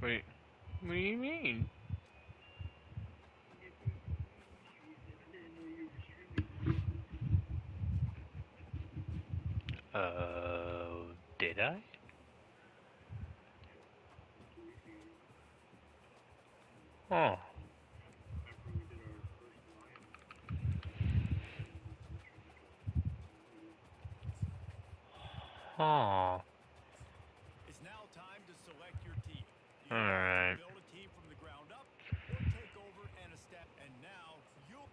Wait, what do you mean? Did I? Oh. Huh. It's now time to select your team. You can either Alright. build a team from the ground up or take over and establish. And now you'll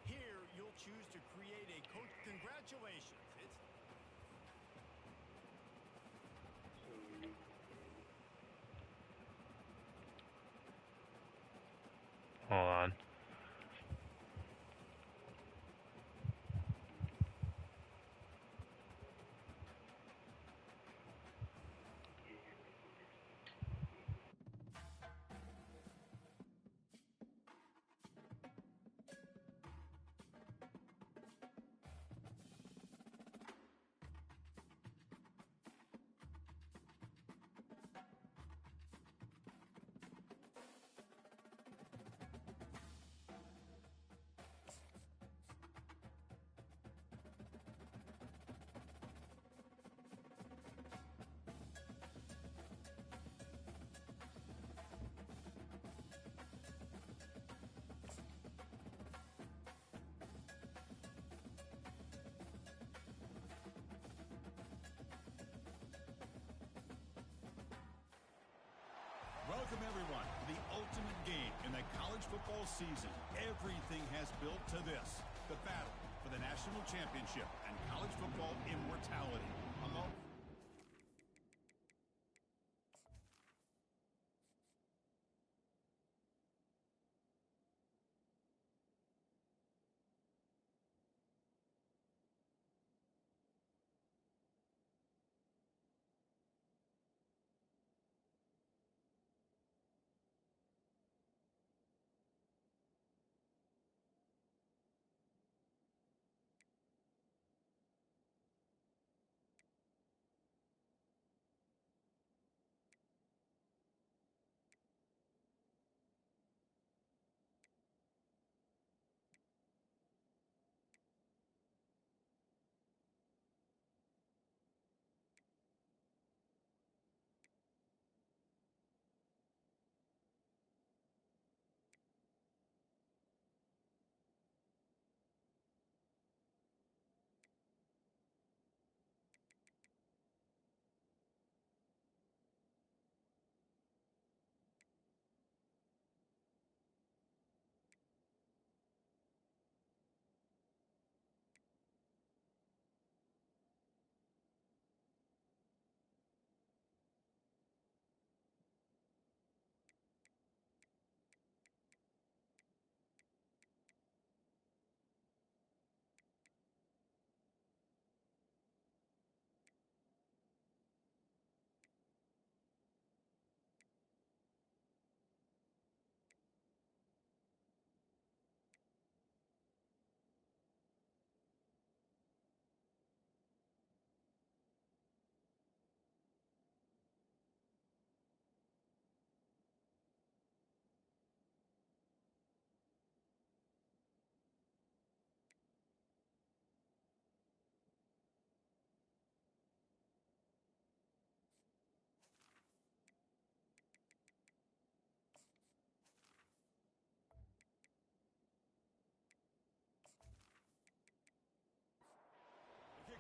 choose to create a coach. Congratulations. It's Hold on. welcome everyone to the ultimate game in the college football season. Everything has built to this, the battle for the national championship and college football immortality.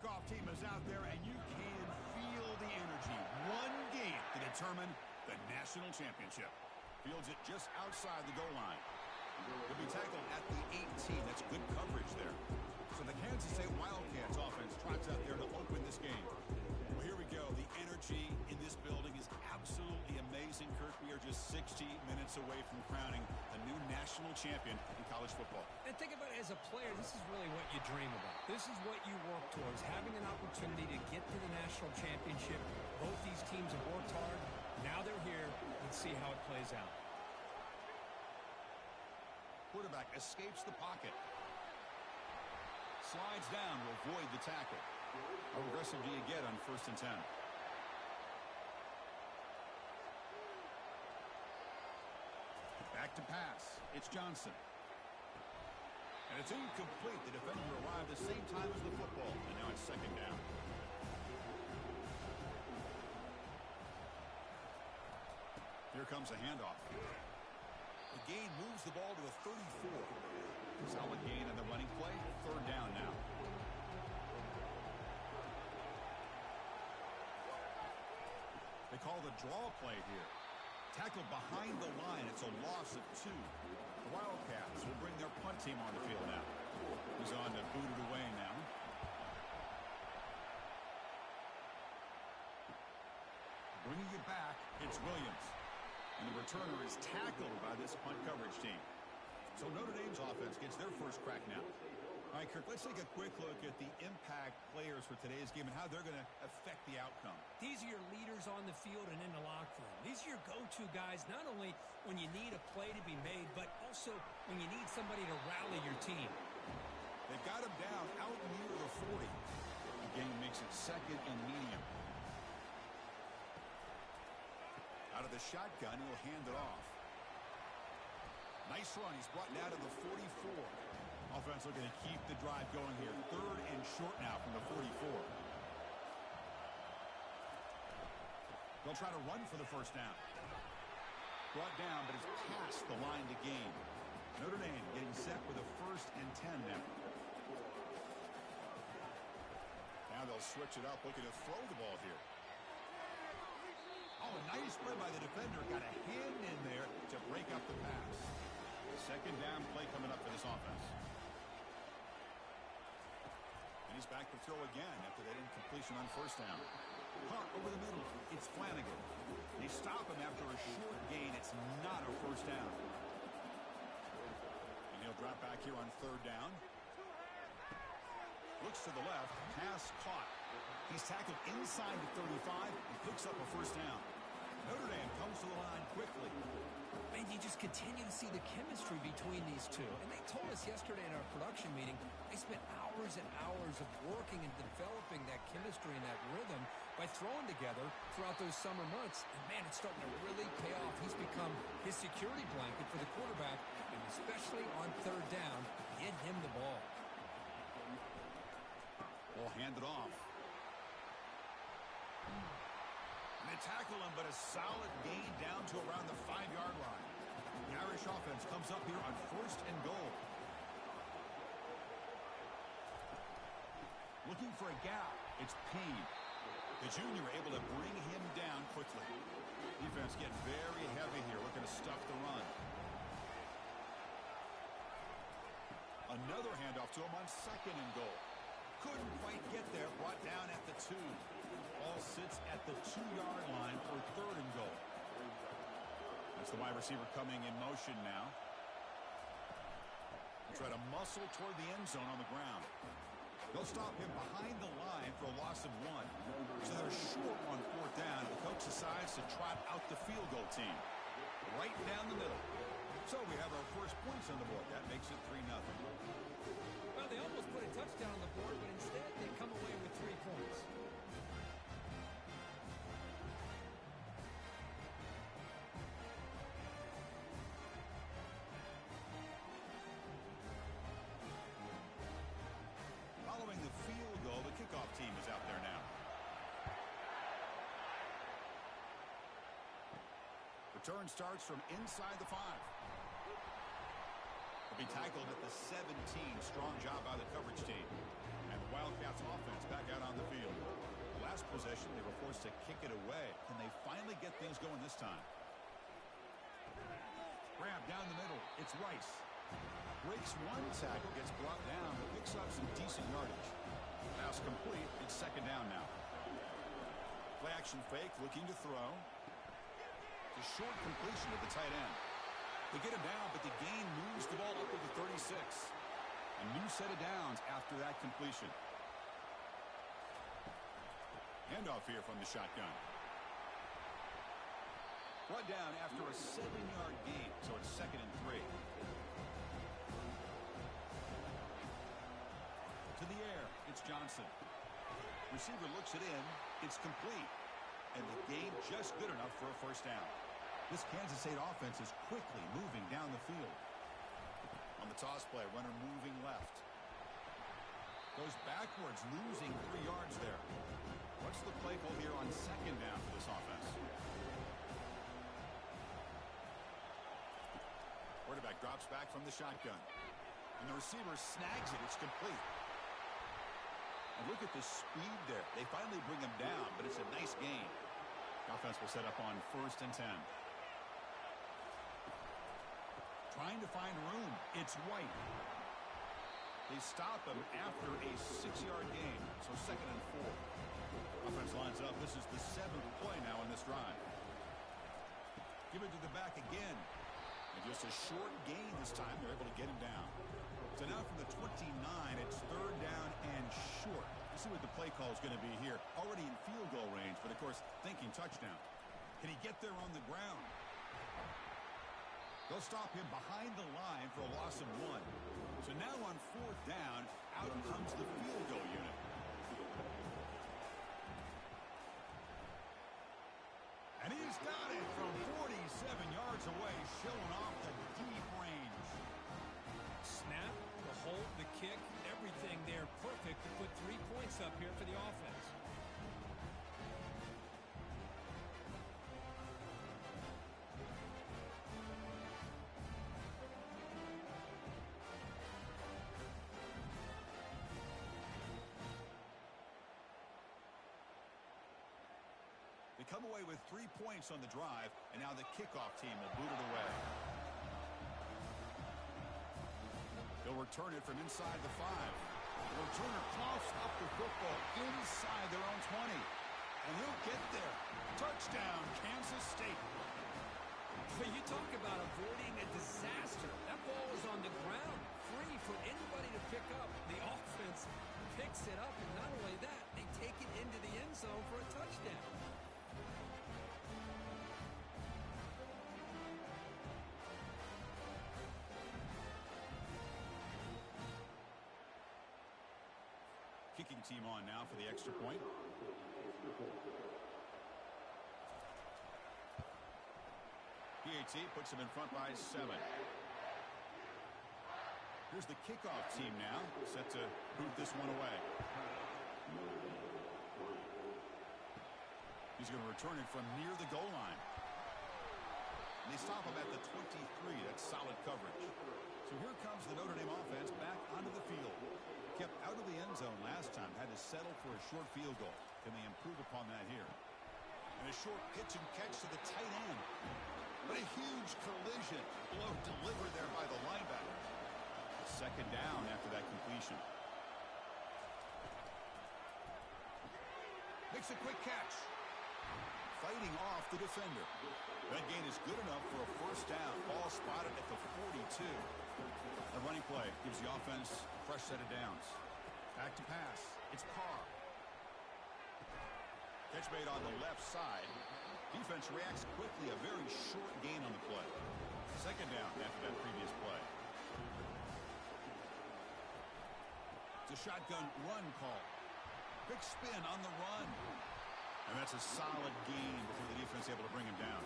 Kickoff team is out there, and you can feel the energy. One game to determine the national championship. Fields it just outside the goal line. He'll be tackled at the 18. That's good coverage there. So the Kansas State Wildcats offense trots out there to open this game. Well, here we go. The energy in this building is absolutely amazing, Kirk. We are just 60 minutes away from crowning the new national champion in college football. And think about it as a player, this is really what you dream about. This is what you work towards, having an opportunity to get to the national championship. Both these teams have worked hard. Now they're here. Let's see how it plays out. Quarterback escapes the pocket. Slides down to avoid the tackle. How aggressive do you get on 1st and 10? to pass. It's Johnson. And it's incomplete. The defender arrived the same time as the football. And now it's second down. Here comes a handoff. The gain moves the ball to a 34. Solid gain on the running play. Third down now. They call the draw play here. Tackled behind the line. It's a loss of 2. The Wildcats will bring their punt team on the field now. He's on to boot it away now. Bringing it back, it's Williams. And the returner is tackled by this punt coverage team. So Notre Dame's offense gets their first crack now. All right, Kirk, let's take a quick look at the impact players for today's game and how they're going to affect the outcome. These are your leaders on the field and in the locker room. These are your go-to guys, not only when you need a play to be made, but also when you need somebody to rally your team. They've got him down out near the 40. The game makes it second and medium. Out of the shotgun, he'll hand it off. Nice run. He's brought down to the 44. Offense looking to keep the drive going here. Third and short now from the 44. They'll try to run for the first down. Brought down, but it's past the line to gain. Notre Dame getting set with a 1st and 10 now. Now they'll switch it up, looking to throw the ball here. Oh, a nice play by the defender. Got a hand in there to break up the pass. Second down play coming up for this offense. And he's back to throw again after that incompletion on first down. Hunt over the middle. It's Flanagan. They stop him after a short gain. It's not a first down. And he'll drop back here on third down. Looks to the left. Pass caught. He's tackled inside the 35 and picks up a first down. Notre Dame comes to the line quickly. Man, you just continue to see the chemistry between these two. And they told us yesterday in our production meeting, they spent hours and hours of working and developing that chemistry and that rhythm by throwing together throughout those summer months. And, man, it's starting to really pay off. He's become his security blanket for the quarterback, and especially on third down, get him the ball. Ball handed off. And they tackle him, but a solid gain down to around the 5-yard line. The Irish offense comes up here on 1st and goal. Looking for a gap. It's Payne. The junior able to bring him down quickly. Defense getting very heavy here, looking to stuff the run. Another handoff to him on 2nd and goal. Couldn't quite get there, brought down at the 2. Ball sits at the 2-yard line for 3rd and goal. That's the wide receiver coming in motion now. He'll try to muscle toward the end zone on the ground. They'll stop him behind the line for a loss of 1. So they're short on 4th down. The coach decides to trot out the field goal team. Right down the middle. So we have our first points on the board. That makes it 3-0. Well, they almost put a touchdown on the board, but instead they come away with 3 points. Following the field goal, the kickoff team is out there now. Return starts from inside the 5. Will be tackled at the 17. Strong job by the coverage team. And the Wildcats offense back out on the field. The last possession, they were forced to kick it away. Can they finally get things going this time? Grab down the middle. It's Rice. Breaks 1 tackle, gets brought down, but picks up some decent yardage. Pass complete. It's 2nd down now. Play action fake, looking to throw. The short completion of the tight end. They get him down, but the gain moves the ball up to the 36. A new set of downs after that completion. Handoff here from the shotgun. Brought down after a 7-yard gain, so it's 2nd and 3. To the air, it's Johnson. Receiver looks it in. It's complete. And the gain just good enough for a first down. This Kansas State offense is quickly moving down the field. On the toss play, runner moving left. Goes backwards, losing 3 yards there. What's the play call here on second down for this offense? Quarterback drops back from the shotgun. And the receiver snags it. It's complete. And look at the speed there. They finally bring him down, but it's a nice gain. The offense will set up on 1st and 10. Trying to find room. It's White. They stop him after a 6-yard gain. So 2nd and 4. Offense lines up. This is the 7th play now in this drive. Give it to the back again. And just a short gain this time. They're able to get him down. So now from the 29, it's 3rd down and short. Let's see what the play call is going to be here. Already in field goal range, but of course thinking touchdown. Can he get there on the ground? They'll stop him behind the line for a loss of 1. So now on 4th down, out comes the field goal unit. And he's got it from 47 yards away, showing off the deep range. Snap, the hold, the kick, everything there perfect to put 3 points up here for the offense. They come away with 3 points on the drive, and now the kickoff team will boot it away. They'll return it from inside the 5. The returner coughs up the football inside their own 20. And he'll get there. Touchdown, Kansas State. But you talk about avoiding a disaster. That ball is on the ground, free for anybody to pick up. The offense picks it up, and not only that, they take it into the end zone for a touchdown. Kicking team on now for the extra point. PAT puts him in front by 7. Here's the kickoff team now, set to boot this one away. He's going to return it from near the goal line. And they stop him at the 23. That's solid coverage. So here comes the Notre Dame offense back onto the field. Kept out of the end zone last time, had to settle for a short field goal. Can they improve upon that here? And a short pitch and catch to the tight end. But a huge collision. Blow delivered there by the linebacker. A 2nd down after that completion. Makes a quick catch. Fighting off the defender. That gain is good enough for a 1st down. Ball spotted at the 42. A running play gives the offense a fresh set of downs. Back to pass. It's Carr. Catch made on the left side. Defense reacts quickly. A very short gain on the play. 2nd down after that previous play. It's a shotgun run call. Big spin on the run. And that's a solid gain before the defense able to bring him down.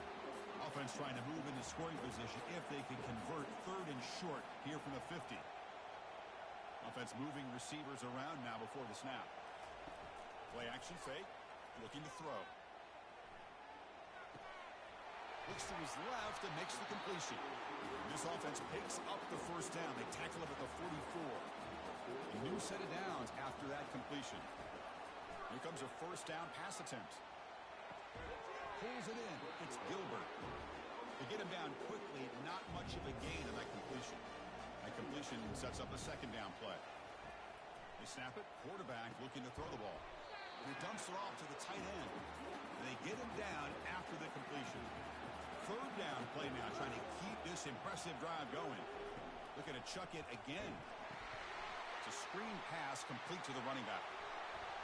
Offense trying to move into scoring position if they can convert 3rd and short here from the 50. Offense moving receivers around now before the snap. Play action fake. Looking to throw. Looks to his left and makes the completion. This offense picks up the 1st down. They tackle him at the 44. A new set of downs after that completion. Here comes a 1st down pass attempt. Pulls it in. It's Gilbert. They get him down quickly. Not much of a gain on that completion. That completion sets up a 2nd down play. They snap it. Quarterback looking to throw the ball. He dumps it off to the tight end. And they get him down after the completion. 3rd down play now, trying to keep this impressive drive going. Looking to chuck it again. It's a screen pass complete to the running back.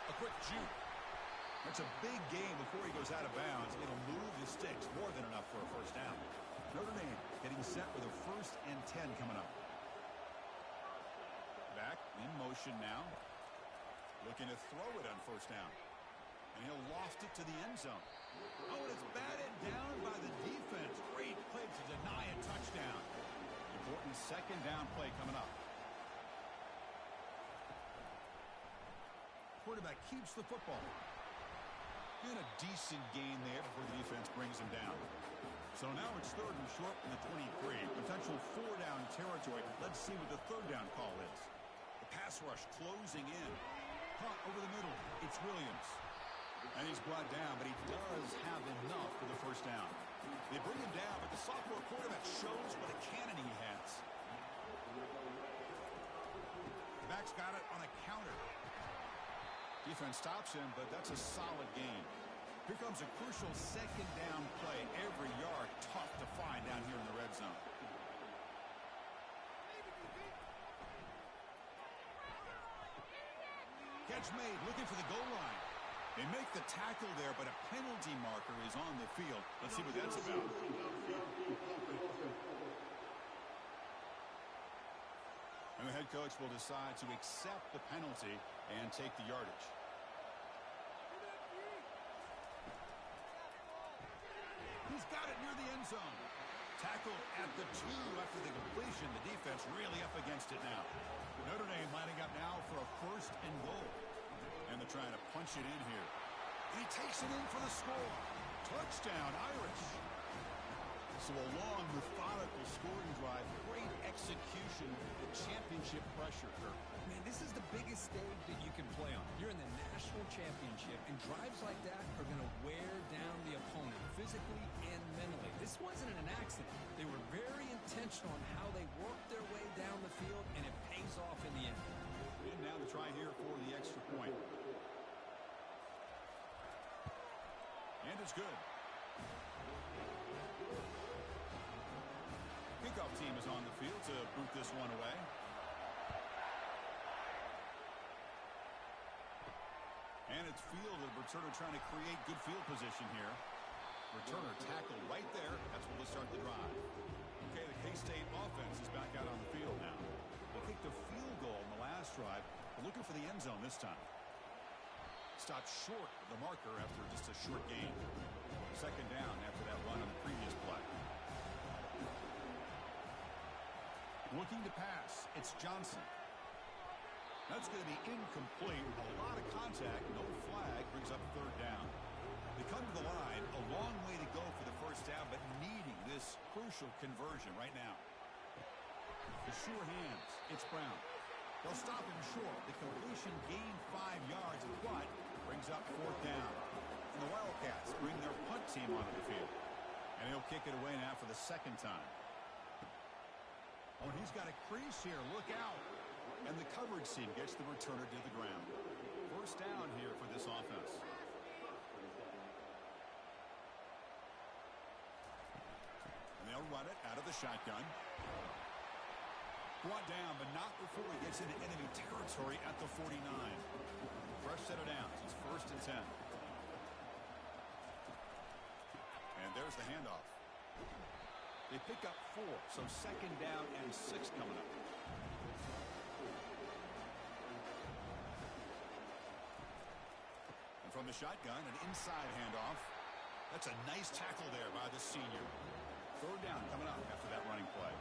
A quick juke. That's a big gain before he goes out of bounds. It'll move the sticks more than enough for a 1st down. Notre Dame getting set with a 1st and 10 coming up. Back in motion now. Looking to throw it on 1st down. And he'll loft it to the end zone. Oh, and it's batted down by the defense. important second down play coming up. Quarterback keeps the football. And a decent gain there before the defense brings him down. So now it's 3rd and short from the 23. Potential 4-down territory. Let's see what the 3rd down call is. The pass rush closing in. Caught over the middle. It's Williams. And he's brought down, but he does have enough for the 1st down. They bring him down, but the sophomore quarterback shows what a cannon he has. The back's got it on a counter. Defense stops him, but that's a solid gain. Here comes a crucial 2nd down play. Every yard tough to find down here in the red zone. Catch made, looking for the goal line. They make the tackle there, but a penalty marker is on the field. Let's see what that's about. And the head coach will decide to accept the penalty and take the yardage. He's got it near the end zone. Tackled at the 2 after the completion. The defense really up against it now. Notre Dame lining up now for a 1st and goal. And they're trying to punch it in here. And he takes it in for the score. Touchdown, Irish. So a long, methodical scoring drive. Great execution. The championship pressure. Man, this is the biggest stage that you can play on. You're in the national championship, and drives like that are going to wear down the opponent physically and mentally. This wasn't an accident. They were very intentional on how they worked their way down the field, and it pays off in the end. And now the try here for the extra point. And it's good. Kickoff team is on the field to boot this one away. And it's field, and returner trying to create good field position here. Returner tackled right there. That's where we'll start the drive. Okay, the K-State offense is back out on the field now. They kicked a field goal in the last drive. They're looking for the end zone this time. Stopped short of the marker after just a short gain. 2nd down after that run on the previous play. Looking to pass. It's Johnson. That's going to be incomplete. A lot of contact. No flag. Brings up 3rd down. They come to the line. A long way to go for the 1st down, but needing this crucial conversion right now. The sure hands. It's Brown. They'll stop him short. The completion gained 5 yards, but brings up 4th down. And the Wildcats bring their punt team onto the field. And he'll kick it away now for the 2nd time. Oh, and he's got a crease here. Look out. And the coverage team gets the returner to the ground. 1st down here for this offense. And they'll run it out of the shotgun. Brought down, but not before he gets into enemy territory at the 49. Fresh set of downs. It's 1st and 10. And there's the handoff. They pick up 4, so 2nd down and 6 coming up. And from the shotgun, an inside handoff. That's a nice tackle there by the senior. 3rd down coming up after that running play.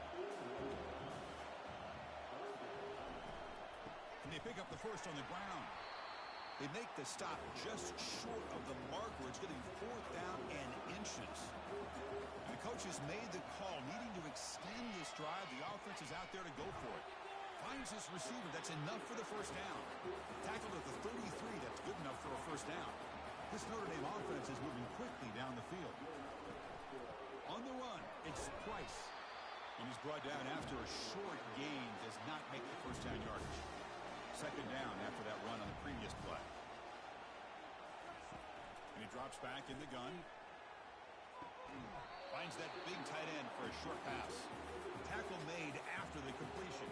And they pick up the 1st on the ground. They make the stop just short of the mark where it's going to be 4th down and inches. And the coach has made the call, needing to extend this drive. The offense is out there to go for it. Finds his receiver. That's enough for the 1st down. Tackled at the 33. That's good enough for a 1st down. This Notre Dame offense is moving quickly down the field. On the run, it's Price. And he's brought down after a short gain. Does not make the 1st down yardage. 2nd down after that run on the previous play. And he drops back in the gun. Finds that big tight end for a short pass. Tackle made after the completion.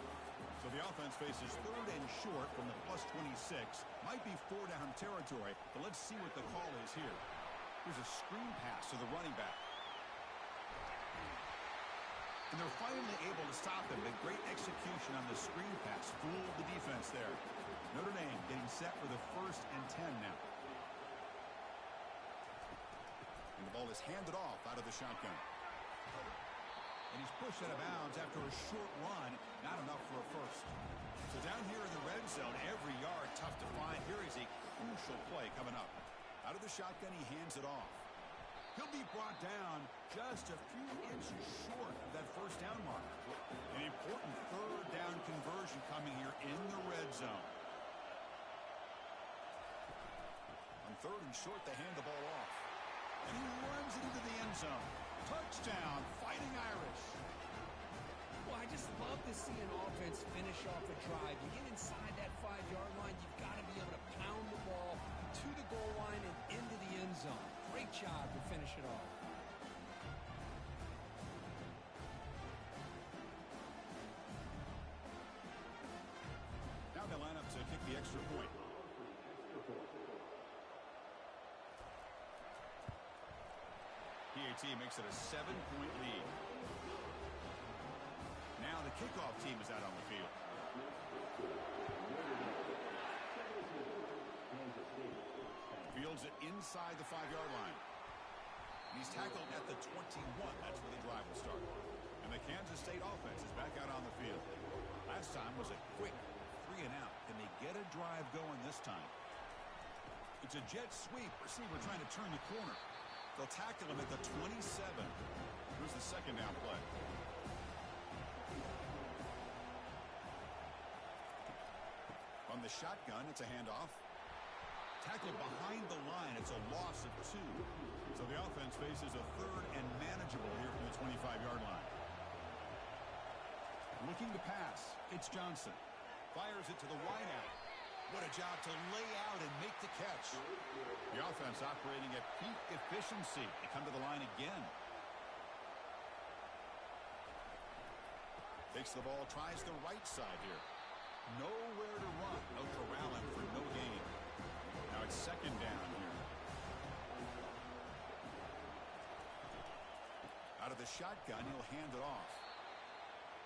So the offense faces 3rd and short from the +26. Might be 4-down territory, but let's see what the call is here. Here's a screen pass to the running back. And they're finally able to stop him. A great execution on the screen pass. Fooled the defense there. Notre Dame getting set for the 1st and 10 now. And the ball is handed off out of the shotgun. And he's pushed out of bounds after a short run. Not enough for a first. So down here in the red zone, every yard tough to find. Here is a crucial play coming up. Out of the shotgun, he hands it off. He'll be brought down just a few inches short of that first down mark. An important third down conversion coming here in the red zone. On third and short, they hand the ball off. And he runs it into the end zone. Touchdown, Fighting Irish. Well, I just love to see an offense finish off a drive. You get inside that 5-yard line, you've got to be able to pound the ball to the goal line and into the end zone. Great job to finish it off. Now they line up to kick the extra point. PAT makes it a 7-point lead. Now the kickoff team is out on the field. Fields it inside the 5-yard line. He's tackled at the 21. That's where the drive will start. And the Kansas State offense is back out on the field. Last time was a quick 3-and-out. Can they get a drive going this time? It's a jet sweep. Receiver trying to turn the corner. They'll tackle him at the 27. Here's the second down play. From the shotgun, it's a handoff. Tackled behind the line. It's a loss of 2. So the offense faces a third and manageable here from the 25-yard line. Looking to pass. It's Johnson. Fires it to the wideout. What a job to lay out and make the catch. The offense operating at peak efficiency. They come to the line again. Takes the ball, tries the right side here. Nowhere to run. They'll corral him for no gain. Now it's second down here. Out of the shotgun, he'll hand it off.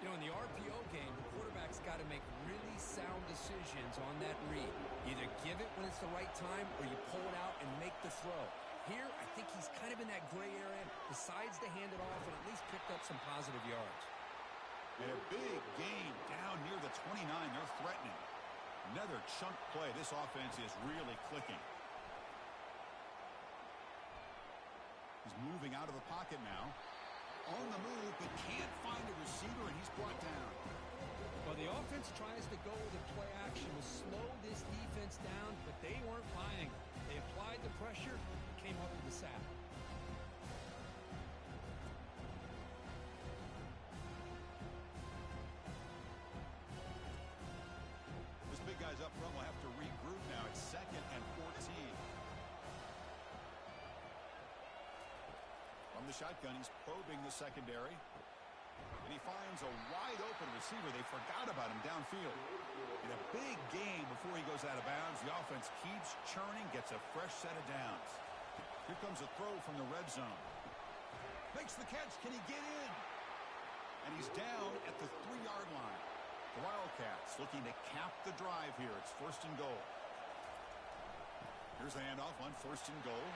You know, in the RPO game, the quarterback's got to make really sound decisions on that read. Either give it when it's the right time or you pull it out and make the throw. Here, I think he's kind of in that gray area, decides to hand it off and at least picked up some positive yards. And a big gain down near the 29. They're threatening. Another chunk play. This offense is really clicking. He's moving out of the pocket now. On the move, but can't find a receiver, and he's brought down. Well, the offense tries to go with the play action to slow this defense down, but they weren't buying it. They applied the pressure, came up with the sack. This big guy's up front will have to regroup now. It's second and 14. From the shotgun, he's probing the secondary. And he finds a wide-open receiver. They forgot about him downfield. In a big game before he goes out of bounds, the offense keeps churning, gets a fresh set of downs. Here comes a throw from the red zone. Makes the catch. Can he get in? And he's down at the 3-yard line. The Wildcats looking to cap the drive here. It's first and goal. Here's the handoff on first and goal.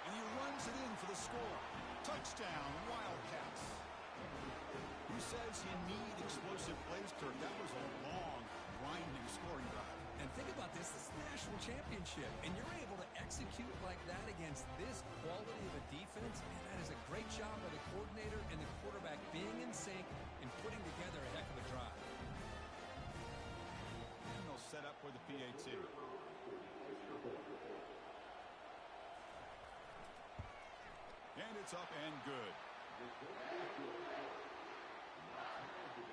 And he runs it in for the score. Touchdown, Wildcats. Who says you need explosive plays, Kirk? That was a long, grinding scoring drive. And think about this. This is the national championship. And you're able to execute like that against this quality of a defense. And that is a great job by the coordinator and the quarterback being in sync and putting together a heck of a drive. And they'll set up for the PAT. And it's up and good.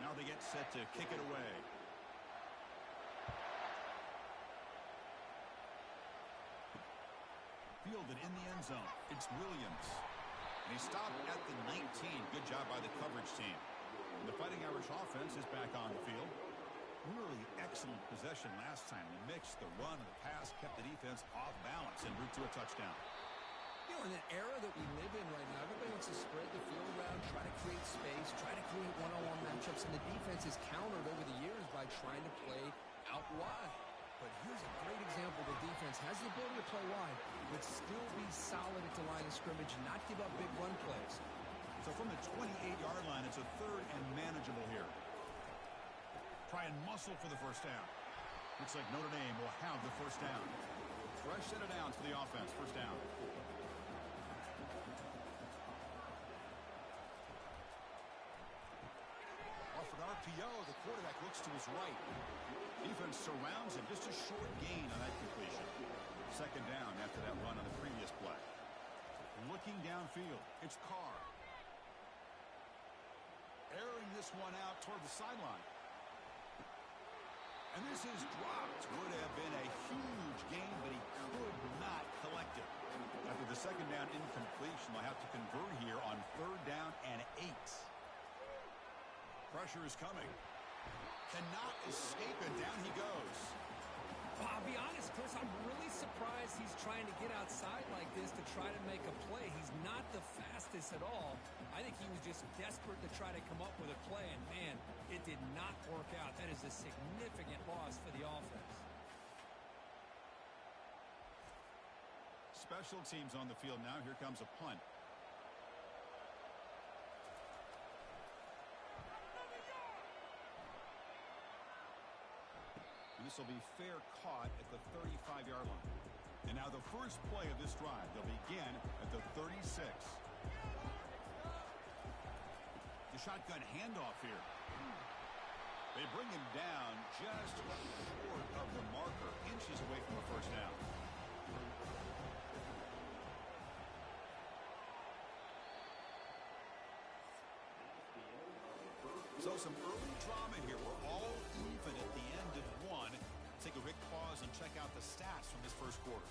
Now they get set to kick it away. Fielded in the end zone. It's Williams. And he stopped at the 19. Good job by the coverage team. And the Fighting Irish offense is back on the field. Really excellent possession last time. They mixed the run and the pass, kept the defense off balance en route to a touchdown. You know, in the era that we live in right now, everybody wants to spread the field around, try to create space, try to create one-on-one matchups, and the defense is countered over the years by trying to play out wide. But here's a great example. The defense has the ability to play wide, but still be solid at the line of scrimmage and not give up big run plays. So from the 28-yard line, it's a third and manageable here. Try and muscle for the first down. Looks like Notre Dame will have the first down. Fresh set of downs for the offense. First down. Off an RPO, the quarterback looks to his right. Defense surrounds him. Just a short gain on that completion. Second down after that run on the previous play. Looking downfield, it's Carr. Airing this one out toward the sideline. And this is dropped. Would have been a huge gain, but he could not collect it. After the second down incompletion, they'll have to convert here on third down and 8. Pressure is coming. Cannot escape it. Down he goes. Well, I'll be honest, Chris, I'm really surprised he's trying to get outside like this to try to make a play. He's not the fastest at all. I think he was just desperate to try to come up with a play, and man, it did not work out. That is a significant loss for the offense. Special teams on the field now. Here comes a punt. This will be fair caught at the 35-yard line. And now the first play of this drive. They'll begin at the 36. The shotgun handoff here. They bring him down just short of the marker, inches away from the first down. So some early drama here. We're all even at the end of one. Take a quick pause and check out the stats from this first quarter.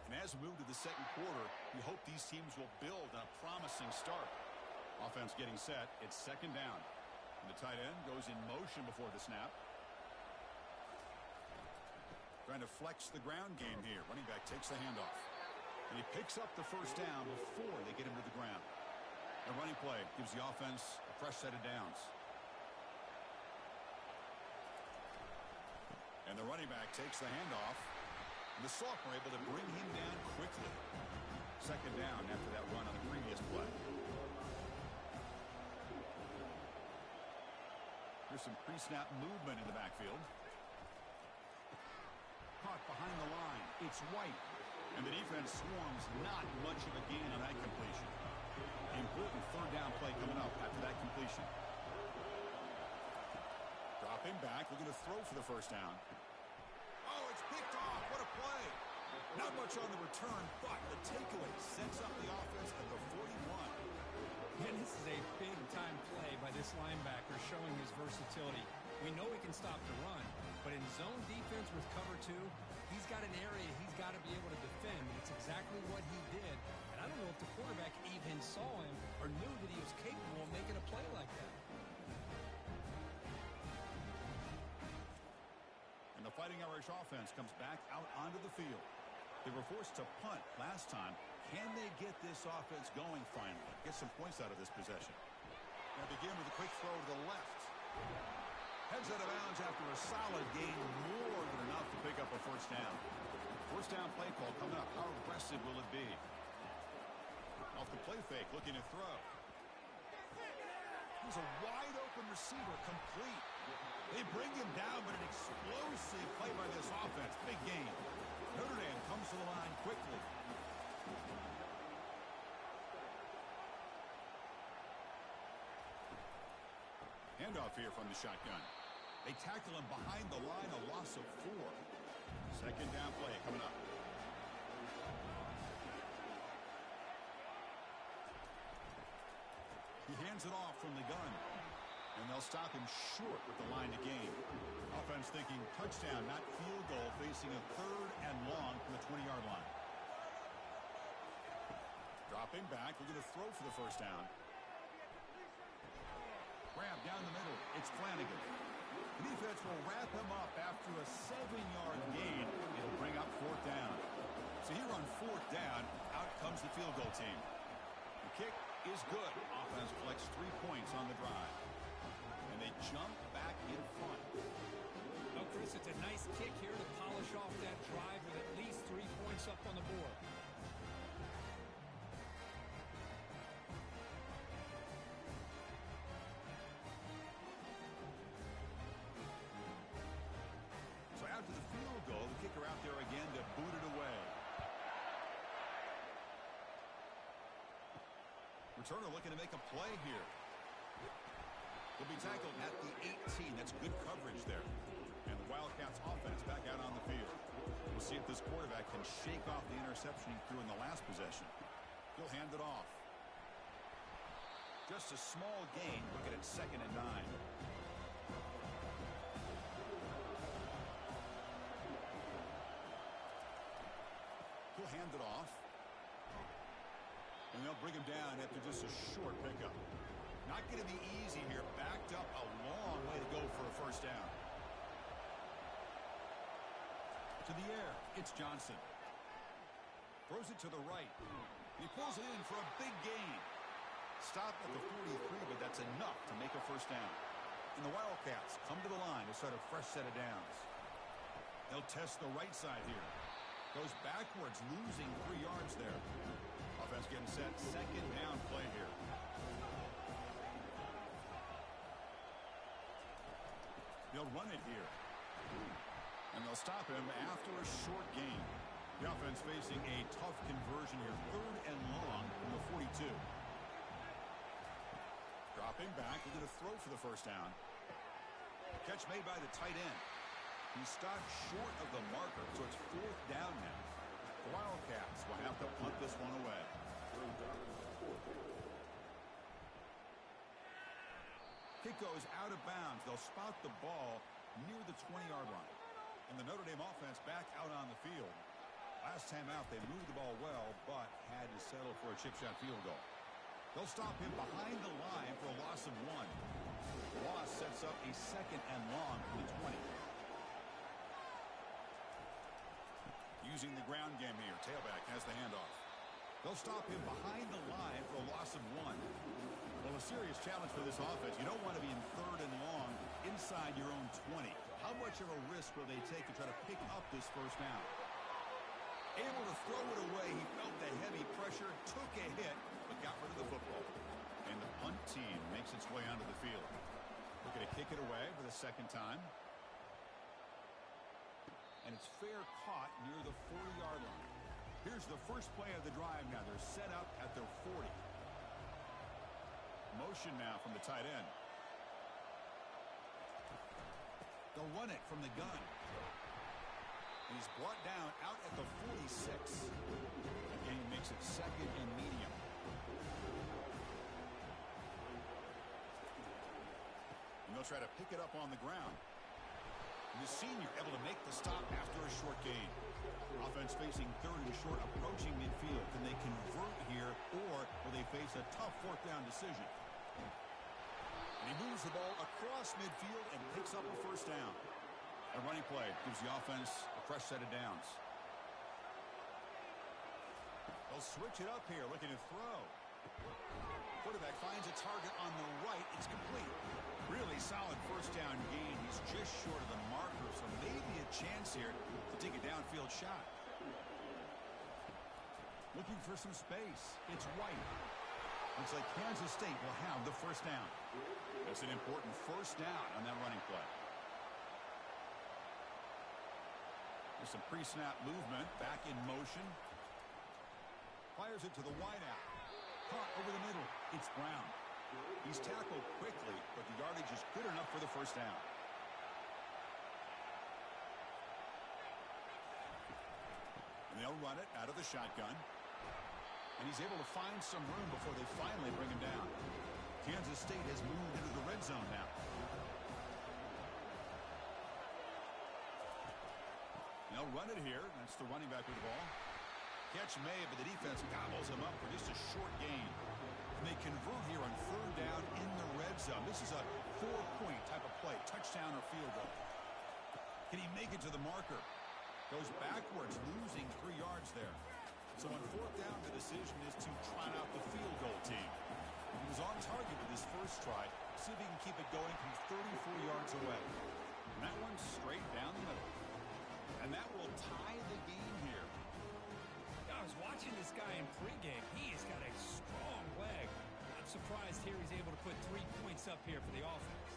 And as we move to the second quarter, we hope these teams will build on a promising start. Offense getting set. It's second down. And the tight end goes in motion before the snap. Trying to flex the ground game here. Running back takes the handoff. And he picks up the first down before they get him to the ground. The running play gives the offense a fresh set of downs. And the running back takes the handoff. And the Sophomore able to bring him down quickly. Second down after that run on the previous play. Here's some pre-snap movement in the backfield. Caught behind the line. It's White. And the defense swarms. Not much of a gain on that completion. Important third down play coming up after that completion. Dropping back, looking to throw for the first down. Oh, it's picked off. What a play. Not much on the return, but the takeaway sets up the offense at the 41. And this is a big-time play by this linebacker showing his versatility. We know he can stop the run, but in zone defense with cover 2, he's got an area he's got to be able to defend. It's exactly what he did. And I don't know if the quarterback even saw him or knew that he was capable of making a play like that. And the Fighting Irish offense comes back out onto the field. They were forced to punt last time. Can they get this offense going finally? Get some points out of this possession. They begin with a quick throw to the left. Heads out of bounds after a solid gain, more than enough to pick up a first down. First down play call coming up. How aggressive will it be? Off the play fake, looking to throw. He's a wide open receiver, complete. They bring him down, but an explosive play by this offense. Big gain. Notre Dame comes to the line quickly. Handoff here from the shotgun. They tackle him behind the line, a loss of 4. Second down play coming up. He hands it off from the gun. And they'll stop him short with the line to gain. Offense thinking touchdown, not field goal, facing a third and long from the 20-yard line. Dropping back, looking to throw for the first down. Grab down the middle. It's Flanagan. The defense will wrap him up after a 7-yard gain. It'll bring up fourth down. So here on fourth down, out comes the field goal team. The kick is good. Offense collects 3 points on the drive. And they jump back in front. Oh, Chris, it's a nice kick here to polish off that drive with at this up on the board. So after the field goal, the kicker out there again to boot it away. Returner looking to make a play here. Will be tackled at the 18. That's good coverage there. And the Wildcats offense back out on the field. We'll see if this quarterback can shake off the interception he threw in the last possession. He'll hand it off. Just a small gain. Looking at 2nd and 9. He'll hand it off. And they'll bring him down after just a short pickup. Not going to be easy here. Backed up a long way to go for a first down. To the air, it's Johnson. Throws it to the right. He pulls it in for a big gain. Stop at the 43, but that's enough to make a first down. And the Wildcats come to the line to start a fresh set of downs. They'll test the right side here. Goes backwards, losing 3 yards there. Offense getting set. 2nd down play here. They'll run it here. And they'll stop him after a short gain. The offense facing a tough conversion here. 3rd and long from the 42. Dropping back. They're going to throw for the first down. Catch made by the tight end. He stopped short of the marker, so it's 4th down now. The Wildcats will have to punt this one away. Kick goes out of bounds. They'll spot the ball near the 20-yard line. And the Notre Dame offense back out on the field. Last time out, they moved the ball well, but had to settle for a chip shot field goal. They'll stop him behind the line for a loss of 1. The loss sets up a 2nd and long from the 20. Using the ground game here. Tailback has the handoff. They'll stop him behind the line for a loss of 1. Well, a serious challenge for this offense. You don't want to be in 3rd and long inside your own 20. How much of a risk will they take to try to pick up this first down? Able to throw it away. He felt the heavy pressure, took a hit, but got rid of the football. And the punt team makes its way onto the field. Looking to kick it away for the 2nd time. And it's fair caught near the 40-yard line. Here's the first play of the drive now. They're set up at their 40. Motion now from the tight end. They'll run it from the gun. He's brought down out at the 46. The game makes it 2nd and medium. And they'll try to pick it up on the ground. And the senior able to make the stop after a short gain. Offense facing 3rd and short, approaching midfield. Can they convert here, or will they face a tough 4th down decision? And he moves the ball across midfield and picks up a first down. A running play gives the offense a fresh set of downs. They'll switch it up here, looking to throw. Quarterback finds a target on the right. It's complete. Really solid first down gain. He's just short of the marker, so maybe a chance here to take a downfield shot. Looking for some space. It's White. Looks like Kansas State will have the first down. That's an important first down on that running play. There's some pre-snap movement. Back in motion. Fires it to the wideout. Caught over the middle. It's Brown. He's tackled quickly, but the yardage is good enough for the first down. And they'll run it out of the shotgun. And he's able to find some room before they finally bring him down. Kansas State has moved into the red zone now. They'll run it here. That's the running back with the ball. Catch made, but the defense gobbles him up for just a short gain. And they convert here on 3rd down in the red zone. This is a 4-point type of play, touchdown or field goal. Can he make it to the marker? Goes backwards, losing 3 yards there. So on 4th down, the decision is to trot out the field goal team. He was on target with his first try. See if he can keep it going from 34 yards away. And that one's straight down the middle. And that will tie the game here. here for the offense.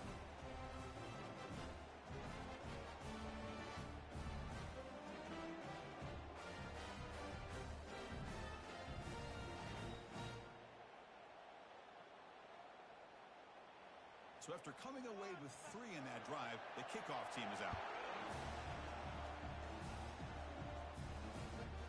So after coming away with 3 in that drive, the kickoff team is out.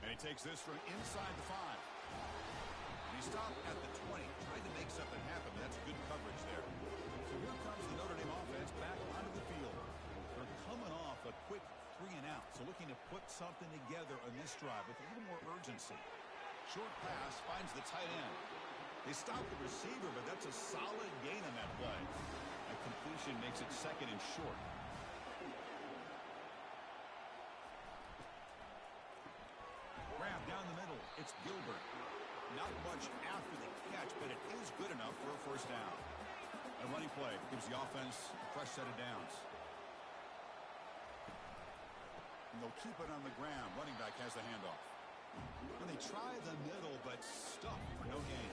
And he takes this from inside the 5. And he stopped at the 20, trying to make something happen. That's good coverage there. So here comes the Notre Dame offense back onto the field. They're coming off a quick 3 and out, so looking to put something together on this drive with a little more urgency. Short pass finds the tight end. They stop the receiver, but that's a solid gain on that play. A completion makes it 2nd and short. Grab down the middle. It's Gilbert. Not much after the catch, but it is good enough for a first down. A running play gives the offense a fresh set of downs. And they'll keep it on the ground. Running back has the handoff. And they try the middle, but stuffed for no gain.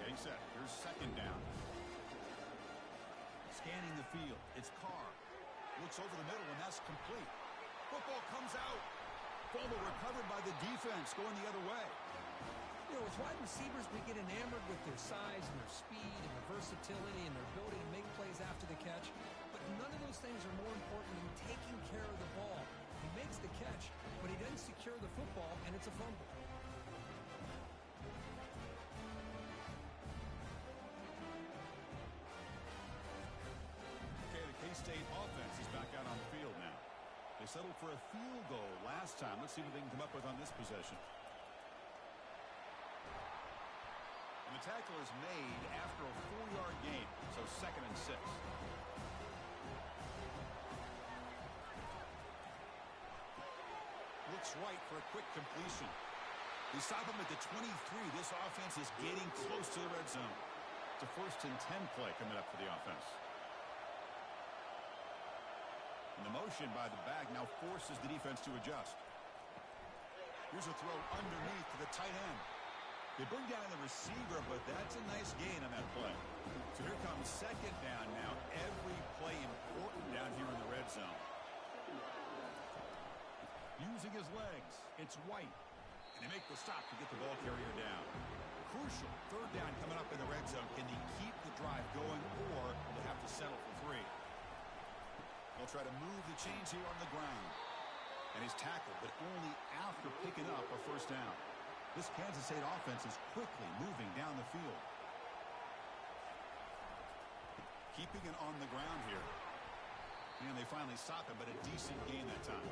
Getting set. Here's 2nd down. Scanning the field. It's Carr. Looks over the middle, and that's complete. Football comes out. Fumble recovered by the defense, going the other way. You know, as wide receivers, we get enamored with their size and their speed and their versatility and their ability to make plays after the catch. But none of those things are more important than taking care of the ball. He makes the catch, but he doesn't secure the football, and it's a fumble. Okay, the K-State offense is back out on the field now. They settled for a field goal last time. Let's see what they can come up with on this possession. And the tackle is made after a 4-yard gain, so 2nd and 6. Looks right for a quick completion. They stop him at the 23. This offense is getting close to the red zone. It's a 1st and 10 play coming up for the offense. And the motion by the back now forces the defense to adjust. Here's a throw underneath to the tight end. They bring down the receiver, but that's a nice gain on that play. So here comes 2nd down now. Every play important down here in the red zone. Using his legs, it's White. And they make the stop to get the ball carrier down. Crucial 3rd down coming up in the red zone. Can they keep the drive going, or will they have to settle for 3? They'll try to move the chains here on the ground. And he's tackled, but only after picking up a first down. This Kansas State offense is quickly moving down the field. Keeping it on the ground here. And they finally stop him, but a decent gain that time.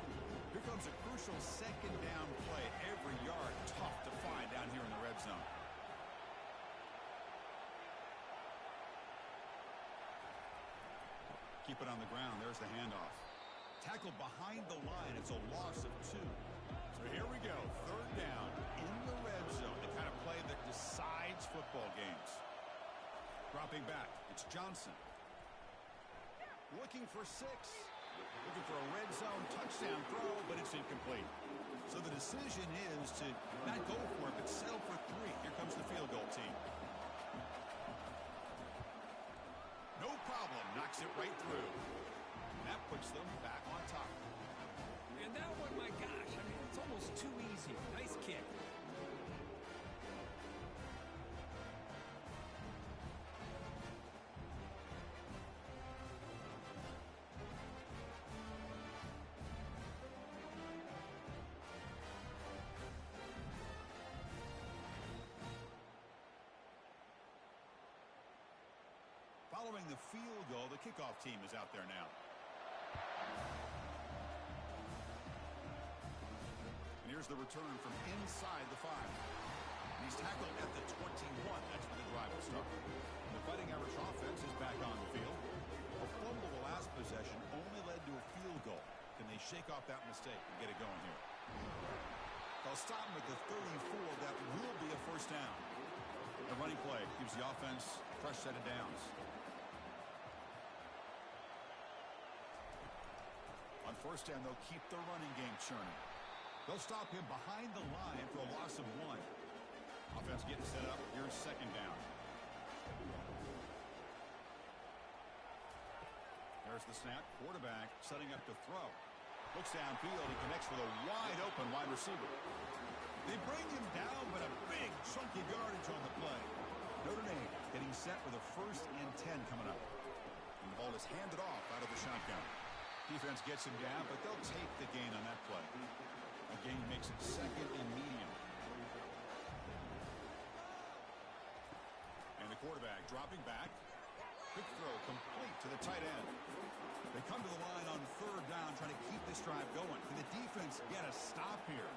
Here comes a crucial 2nd down play. Every yard tough to find down here in the red zone. Keep it on the ground. There's the handoff. Tackled behind the line. It's a loss of 2. So here we go. 3rd down in the red zone. The kind of play that decides football games. Dropping back. It's Johnson. Looking for 6. Looking for a red zone touchdown throw, but it's incomplete. So the decision is to not go for it, but settle for 3. Here comes the field goal team. No problem. Knocks it right through. And that puts them back on top. And that one, my gosh, I mean, it's almost too easy. Nice kick. Following the field goal, the kickoff team is out there now. And here's the return from inside the 5. And he's tackled at the 21. That's where the drive will start. And the Fighting Irish offense is back on the field. A fumble the last possession only led to a field goal. Can they shake off that mistake and get it going here? They'll stop him at the 34. That will be a first down. The running play gives the offense a fresh set of downs. On first down, they'll keep the running game churning. They'll stop him behind the line for a loss of 1. Offense getting set up. Here's 2nd down. There's the snap. Quarterback setting up to throw. Looks downfield. He connects with a wide open wide receiver. They bring him down, but a big chunky yardage on the play. Notre Dame getting set with a 1st and 10 coming up. And the ball is handed off out of the shotgun. Defense gets him down, but they'll take the gain on that play. A gain makes it 2nd and medium. And the quarterback dropping back. Quick throw complete to the tight end. They come to the line on 3rd down, trying to keep this drive going. Can the defense get a stop here?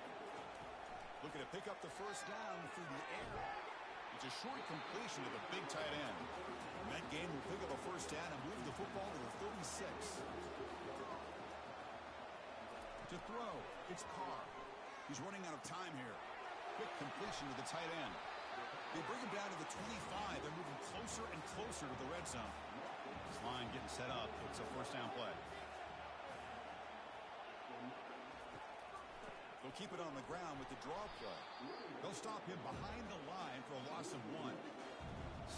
Looking to pick up the 1st down through the air. It's a short completion to the big tight end. And that gain will pick up a 1st down and move the football to the 36. To throw, it's Carr. He's running out of time here. Quick completion to the tight end. They bring him down to the 25. They're moving closer and closer to the red zone. This line getting set up. It's a 1st down play. They'll keep it on the ground with the draw play. They'll stop him behind the line for a loss of 1.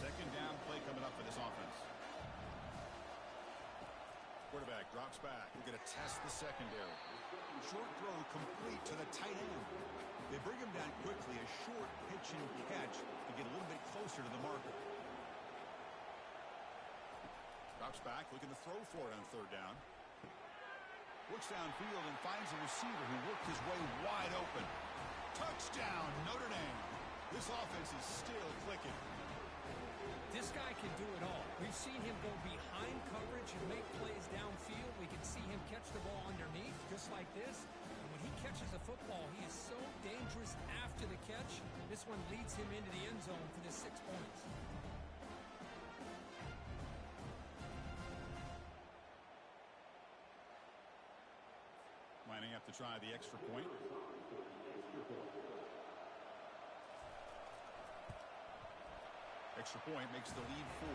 2nd down play coming up for this offense. Quarterback drops back. We're going to test the secondary. Short throw complete to the tight end. They bring him down quickly. A short pitch and catch to get a little bit closer to the marker. Drops back, looking to throw for it on 3rd down. Looks downfield and finds a receiver who worked his way wide open. Touchdown, Notre Dame. This offense is still clicking. This guy can do it all. We've seen him go behind coverage and make plays downfield. We can see him catch the ball underneath, just like this. And when he catches a football, he is so dangerous after the catch. This one leads him into the end zone for the 6 points. Lining up to try the extra point. Extra point makes the lead 4.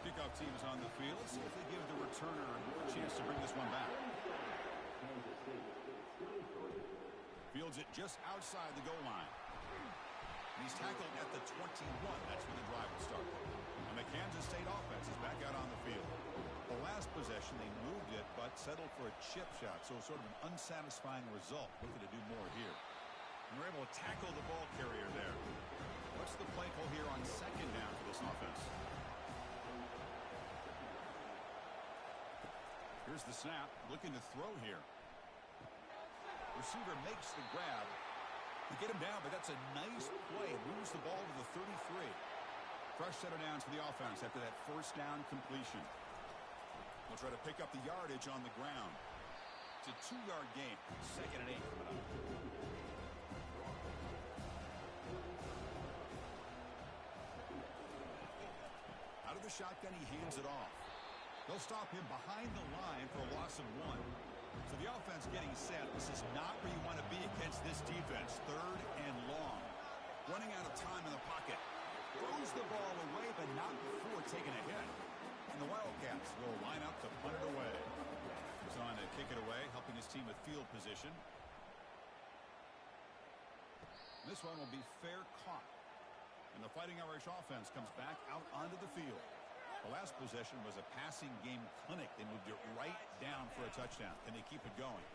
Kickoff team is on the field. See if they give the returner a chance to bring this one back. Fields it just outside the goal line. And he's tackled at the 21. That's where the drive will start. And the Kansas State offense is back out on the field. The last possession, they moved it, but settled for a chip shot. So sort of an unsatisfying result. Looking to do more here. And they're able to tackle the ball carrier there. What's the play call here on 2nd down for this offense? Here's the snap. Looking to throw here. Receiver makes the grab. They get him down, but that's a nice play. Moves the ball to the 33. Fresh set of downs for the offense after that 1st down completion. They'll try to pick up the yardage on the ground. It's a 2-yard gain. 2nd and 8 coming up. Out of the shotgun, he hands it off. They'll stop him behind the line for a loss of 1. So the offense getting set. This is not where you want to be against this defense. 3rd and long. Running out of time in the pocket. Throws the ball away, but not before taking a hit. And the Wildcats will line up to punt it away. He's on to kick it away, helping his team with field position. This one will be fair caught. And the Fighting Irish offense comes back out onto the field. The last possession was a passing game clinic. They moved it right down for a touchdown. Can they keep it going?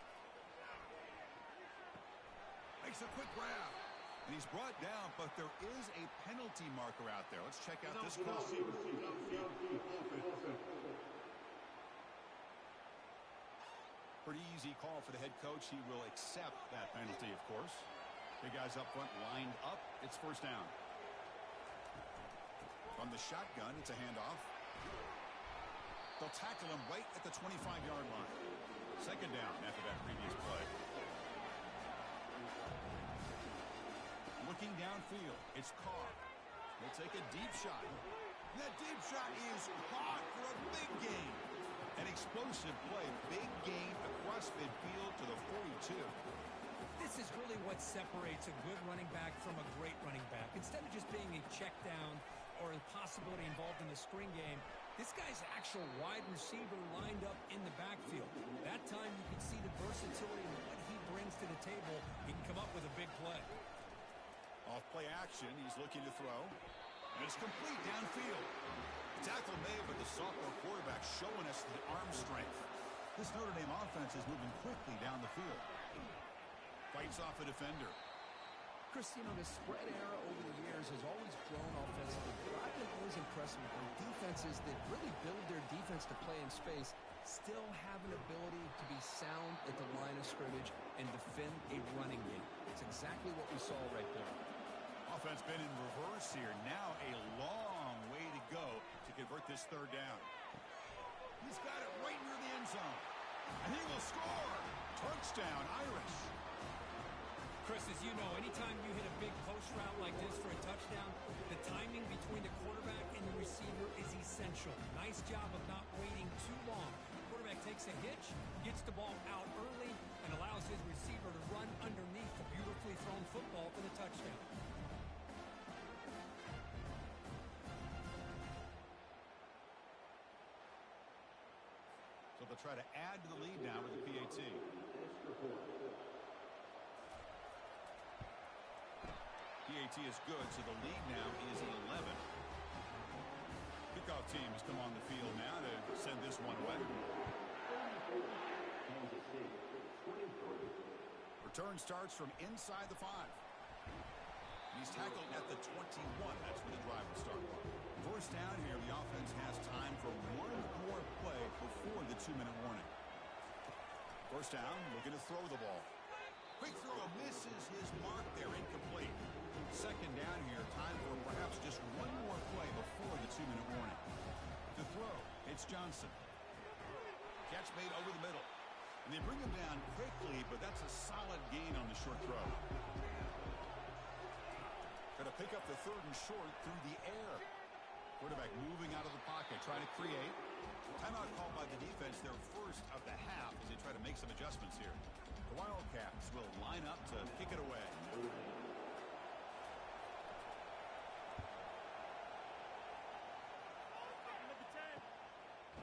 Makes a quick grab. And he's brought down, but there is a penalty marker out there. Let's check out this call. Pretty easy call for the head coach. He will accept that penalty, of course. Big guys up front lined up. It's 1st down. From the shotgun, it's a handoff. They'll tackle him right at the 25-yard line. 2nd down after that previous play. Looking downfield, it's Carr. He'll take a deep shot. And that deep shot is caught for a big gain. An explosive play. Big gain across midfield to the 42. This is really what separates a good running back from a great running back. Instead of just being a check down or a possibility involved in the screen game, this guy's actual wide receiver lined up in the backfield. That time you can see the versatility and what he brings to the table. He can come up with a big play. Off play action, he's looking to throw. And it's complete downfield. tackle made, but the sophomore quarterback showing us the arm strength. This Notre Dame offense is moving quickly down the field. Fights off a defender. Chris, you know, the spread era over the years has always grown offensively. But I've been always impressed with when defenses that really build their defense to play in space still have an ability to be sound at the line of scrimmage and defend a running game. It's exactly what we saw right there. Offense been in reverse here. Now a long way to go to convert this third down. He's got it right near the end zone. And he will score. Touchdown, Irish. Chris, as you know, anytime you hit a big post route like this for a touchdown, the timing between the quarterback and the receiver is essential. Nice job of not waiting too long. The quarterback takes a hitch, gets the ball out early, and allows his receiver to run underneath the beautifully thrown football for the touchdown. So they'll try to add to the lead now with the PAT. PAT is good, so the lead now is 11. Kickoff team has come on the field now to send this one away. Return starts from inside the 5. He's tackled at the 21. That's where the drive will start. First down here, the offense has time for one more play before the 2-minute warning. First down, looking to throw the ball. Quick throw misses his mark there, incomplete. Second down here, time for perhaps just one more play before the 2-minute warning. To throw, it's Johnson. Catch made over the middle. And they bring him down quickly, but that's a solid gain on the short throw. Going to pick up the third and short through the air. Quarterback moving out of the pocket, trying to create. Timeout called by the defense, their first of the half, as they try to make some adjustments here. The Wildcats will line up to kick it away.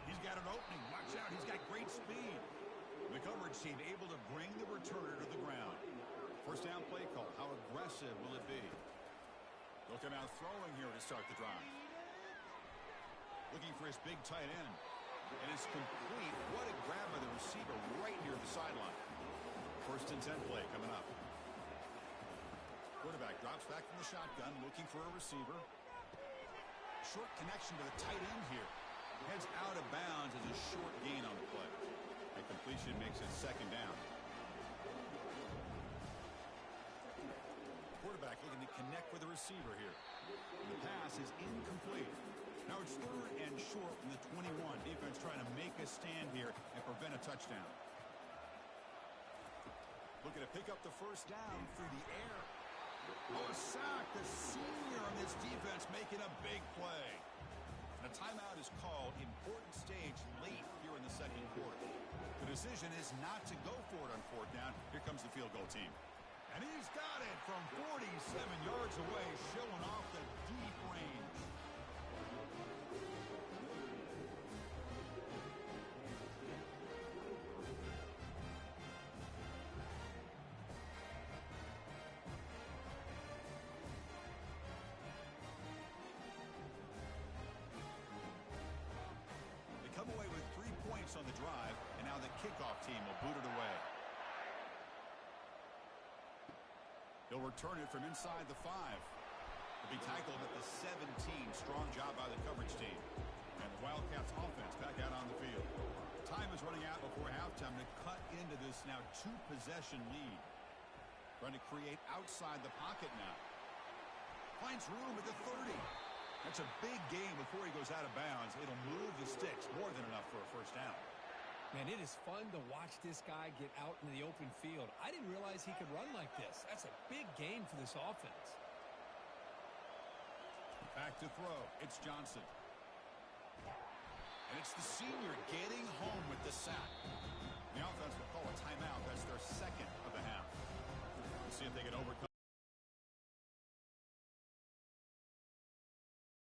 He's got an opening. Watch out. He's got great speed. The coverage team able to bring the returner to the ground. First down play call. How aggressive will it be? They'll come out throwing here to start the drive. Looking for his big tight end. And it's complete. What a grab by the receiver right near the sideline. First and 10 play coming up. Quarterback drops back from the shotgun, looking for a receiver. Short connection to the tight end here. Heads out of bounds as a short gain on the play. And completion makes it second down. Quarterback looking to connect with the receiver here. And the pass is incomplete. Now it's third and short from the 21. Defense trying to make a stand here and prevent a touchdown. Looking to pick up the first down through the air. Oh, a sack. The senior on this defense making a big play. And a timeout is called. Important stage late here in the second quarter. The decision is not to go for it on fourth down. Here comes the field goal team. And he's got it from 47 yards away, showing off the deep range. They come away with 3 points on the drive, and now the kickoff team will boot it away. He'll return it from inside the 5. He'll be tackled at the 17. Strong job by the coverage team. And the Wildcats offense back out on the field. Time is running out before halftime to cut into this now 2-possession lead. Trying to create outside the pocket now. Finds room at the 30. That's a big gain before he goes out of bounds. It'll move the sticks, more than enough for a first down. Man, it is fun to watch this guy get out into the open field. I didn't realize he could run like this. That's a big gain for this offense. Back to throw. It's Johnson. And it's the senior getting home with the sack. The offense will call a timeout. That's their second of the half. We'll see if they can overcome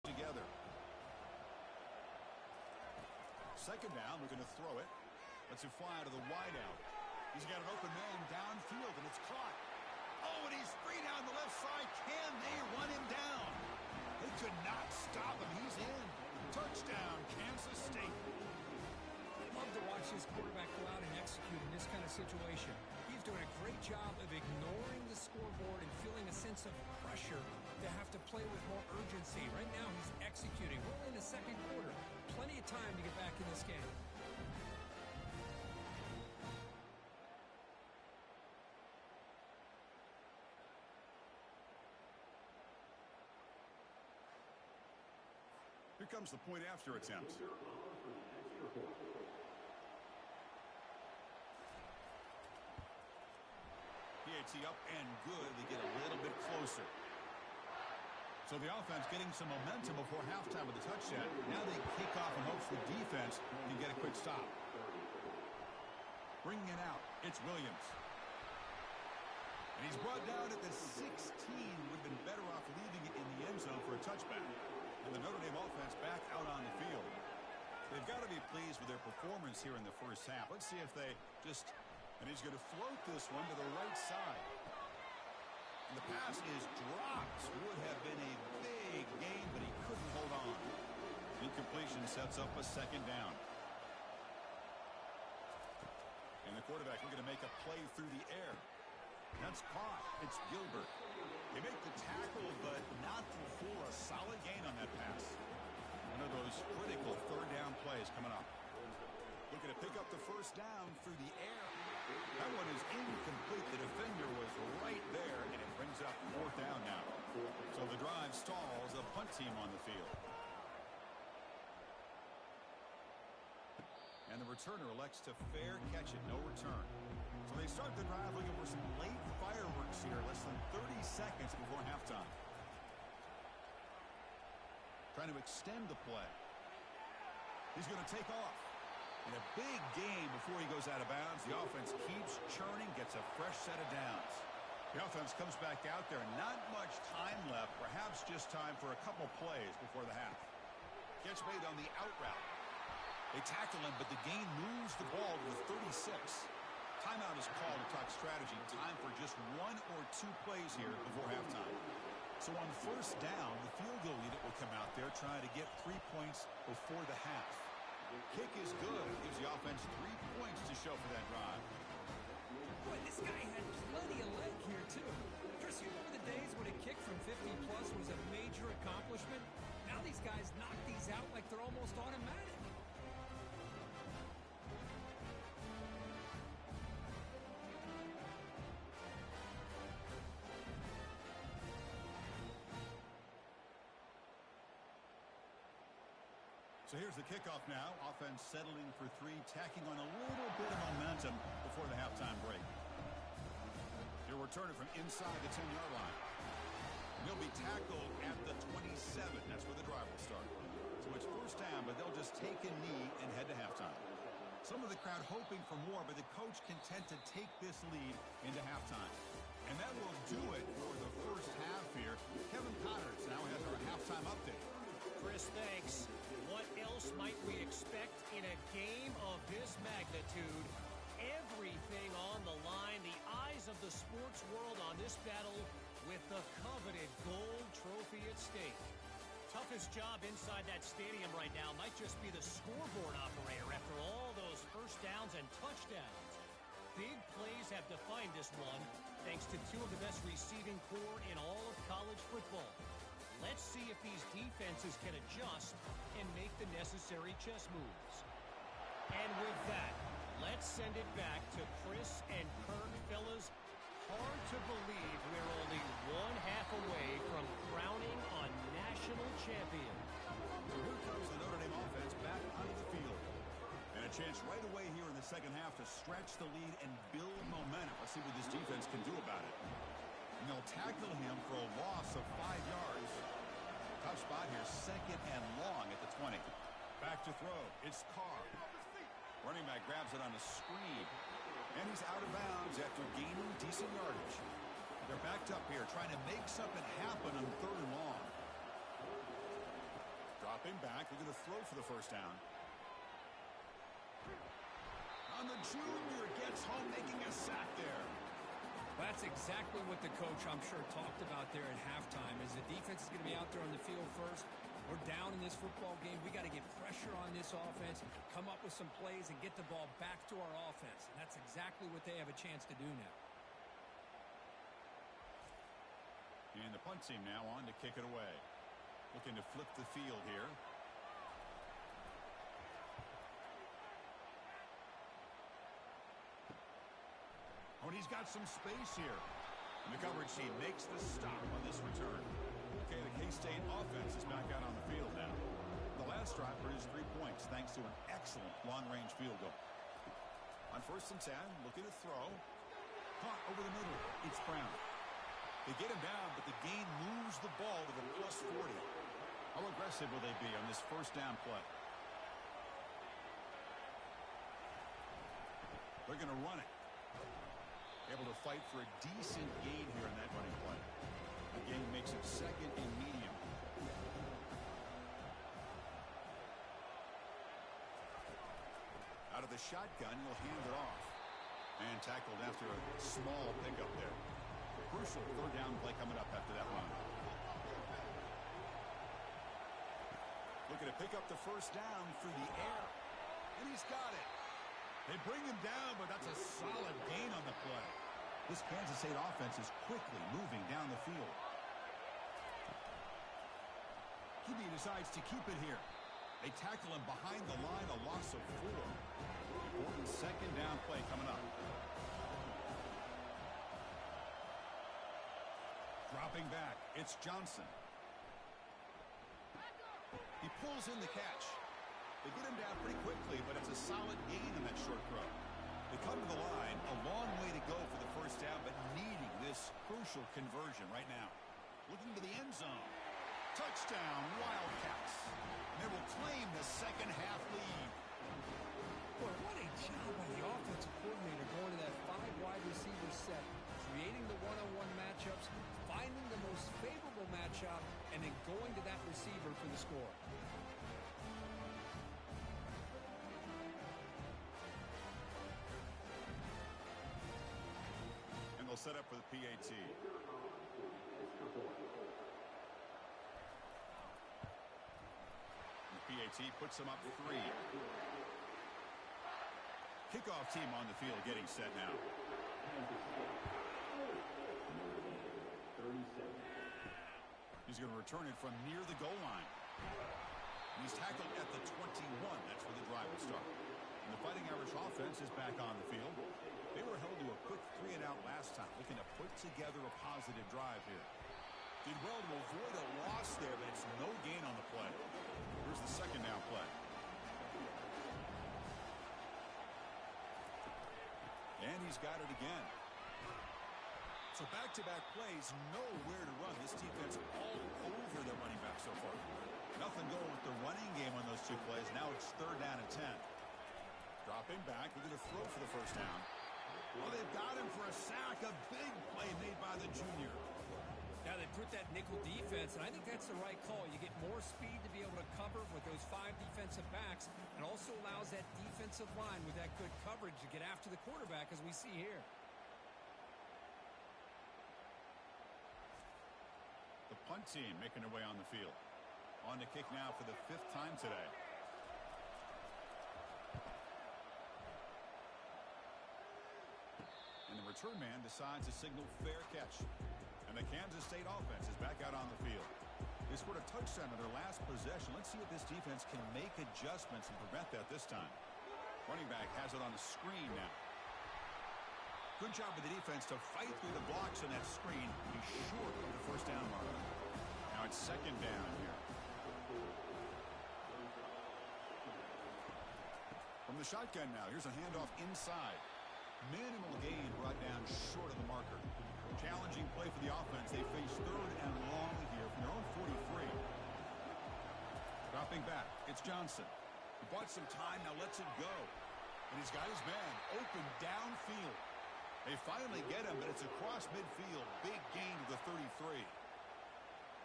together. Second down, we're going to throw it. Lets it fly to the wideout. He's got an open man downfield, and it's caught. Oh, and he's free down the left side. Can they run him down? They could not stop him. He's in. Touchdown, Kansas State. Love to watch this quarterback go out and execute in this kind of situation. He's doing a great job of ignoring the scoreboard and feeling a sense of pressure to have to play with more urgency. Right now, he's executing. We're in the second quarter. Plenty of time to get back in this game. Here comes the point after attempt. PAT up and good. They get a little bit closer. So the offense getting some momentum before halftime with the touchdown. Now they kick off and hopes the defense can get a quick stop. Bringing it out, it's Williams. And he's brought down at the 16. Would have been better off leaving it in the end zone for a touchback. And the Notre Dame offense back out on the field. They've got to be pleased with their performance here in the first half. Let's see if they just... And he's going to float this one to the right side. And the pass is dropped. Would have been a big gain, but he couldn't hold on. Incompletion sets up a second down. And the quarterback looking to make a play through the air. That's caught. It's Gilbert. They make the tackle, but not for a solid gain on that pass. One of those critical third down plays coming up. Looking to pick up the first down through the air. That one is incomplete. The defender was right there, and it brings up fourth down now. So the drive stalls, the punt team on the field. And the returner elects to fair catch it, no return. So they start the drive looking for some late fireworks here, less than 30 seconds before halftime. Trying to extend the play. He's going to take off. In a big game before he goes out of bounds, the offense keeps churning, gets a fresh set of downs. The offense comes back out there. Not much time left, perhaps just time for a couple plays before the half. Gets made on the out route. They tackle him, but the gain moves the ball to the 36. Timeout is called to talk strategy. Time for just one or two plays here before halftime. So on first down, the field goal unit will come out there trying to get 3 points before the half. Kick is good. Gives the offense 3 points to show for that drive. Boy, this guy had plenty of leg here, too. Chris, you remember the days when a kick from 50-plus was a major accomplishment? Now these guys knock these out like they're almost automatic. So here's the kickoff now. Offense settling for three, tacking on a little bit of momentum before the halftime break. He'll return it from inside the 10-yard line. He'll be tackled at the 27. That's where the drive will start. So it's first down, but they'll just take a knee and head to halftime. Some of the crowd hoping for more, but the coach content to take this lead into halftime. And that will do it for the first half here. Kevin Connors now has our halftime update. Chris, thanks. What else might we expect in a game of this magnitude? Everything on the line, the eyes of the sports world on this battle with the coveted gold trophy at stake. Toughest job inside that stadium right now might just be the scoreboard operator after all those first downs and touchdowns. Big plays have defined this one, thanks to two of the best receiving corps in all of college football. Let's see if these defenses can adjust and make the necessary chess moves. And with that, let's send it back to Chris and Kirk. Fellas, hard to believe we're only one half away from crowning a national champion. Here comes the Notre Dame offense back onto the field. And a chance right away here in the second half to stretch the lead and build momentum. Let's see what this defense can do about it. And they'll tackle him for a loss of 5 yards. Tough spot here, second and long at the 20. Back to throw. It's Carr. Running back grabs it on a screen. And he's out of bounds after gaining decent yardage. They're backed up here trying to make something happen on third and long. Dropping back. They're going to throw for the first down. On the junior gets home making a sack there. That's exactly what the coach, I'm sure, talked about there at halftime, is the defense is going to be out there on the field first. We're down in this football game. We got to get pressure on this offense, come up with some plays, and get the ball back to our offense. And that's exactly what they have a chance to do now. And the punt team now on to kick it away. Looking to flip the field here. Oh, and he's got some space here. And the coverage team makes the stop on this return. Okay, the K-State offense is back out on the field now. The last drive produced 3 points thanks to an excellent long-range field goal. On 1st and 10, looking to throw. Caught over the middle. It's Brown. They get him down, but the gain moves the ball to the +40. How aggressive will they be on this 1st down play? They're going to run it. Able to fight for a decent gain here in that running play. The gain makes it 2nd and medium. Out of the shotgun, he'll hand it off. And tackled after a small pickup there. Crucial 3rd down play coming up after that run. Looking to pick up the 1st down through the air. And he's got it. They bring him down, but that's a solid gain on the play. This Kansas State offense is quickly moving down the field. Kibbe decides to keep it here. They tackle him behind the line, a loss of 4. Important 2nd down play coming up. Dropping back, it's Johnson. He pulls in the catch. They get him down pretty quickly, but it's a solid gain in that short throw. They come to the line, a long way to go for the 1st down, but needing this crucial conversion right now. Looking to the end zone. Touchdown, Wildcats. They will claim the 2nd half lead. Boy, what a job by the offensive coordinator going to that 5 wide receiver set, creating the one-on-one matchups, finding the most favorable matchup, and then going to that receiver for the score. And they'll set up for the PAT. The PAT puts them up 3. Kickoff team on the field getting set now. He's going to return it from near the goal line. And he's tackled at the 21. That's where the drive will start. And the Fighting Irish offense is back on the field. They were held to a quick 3-and-out last time, looking to put together a positive drive here. Did well to avoid a loss there, but it's no gain on the play. Here's the 2nd down play. And he's got it again. So back-to-back plays, nowhere to run. This defense all over the running back so far. Nothing going with the running game on those 2 plays. Now it's 3rd down and 10. Dropping back, we're going to throw for the 1st down. Well, they've got him for a sack. A big play made by the junior. Now they put that nickel defense, and I think that's the right call. You get more speed to be able to cover with those 5 defensive backs, and also allows that defensive line with that good coverage to get after the quarterback, as we see here. The punt team making their way on the field. On to kick now for the 5th time today. And the return man decides to signal fair catch. And the Kansas State offense is back out on the field. They scored a touchdown on their last possession. Let's see if this defense can make adjustments and prevent that this time. Running back has it on the screen now. Good job of the defense to fight through the blocks on that screen. He's short of the 1st down mark. Now it's 2nd down here. From the shotgun now, here's a handoff inside. Minimal gain brought down short of the marker. Challenging play for the offense. They face 3rd and long here from their own 43. Dropping back, it's Johnson. He bought some time, now lets it go. And he's got his man open downfield. They finally get him, but it's across midfield. Big gain to the 33.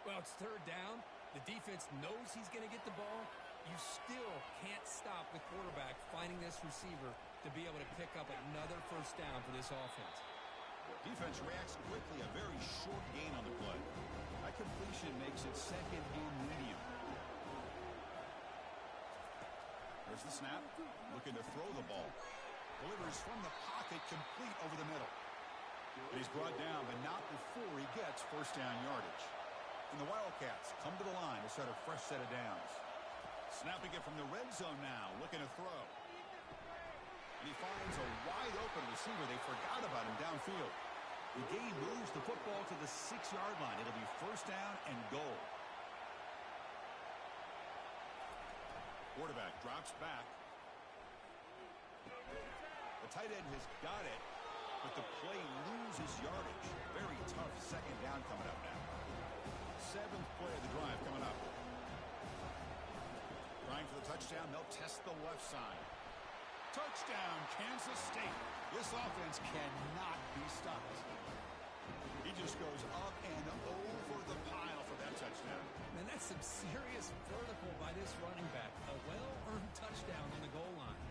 Well, it's 3rd down. The defense knows he's going to get the ball. You still can't stop the quarterback finding this receiver to be able to pick up another 1st down for this offense. Defense reacts quickly. A very short gain on the play. That completion makes it 2nd and medium. There's the snap. Looking to throw the ball. Delivers from the pocket, complete over the middle. And he's brought down, but not before he gets first down yardage. And the Wildcats come to the line to start a fresh set of downs. Snapping it from the red zone now, looking to throw. And he finds a wide open receiver. They forgot about him downfield. The game moves the football to the 6-yard line. It'll be first down and goal. Quarterback drops back. The tight end has got it, but the play loses yardage. Very tough second down coming up now. 7th play of the drive coming up. Trying for the touchdown. They'll test the left side. Touchdown, Kansas State. This offense cannot be stopped. He just goes up and over the pile for that touchdown. Man, that's some serious vertical by this running back. A well-earned touchdown on the goal line.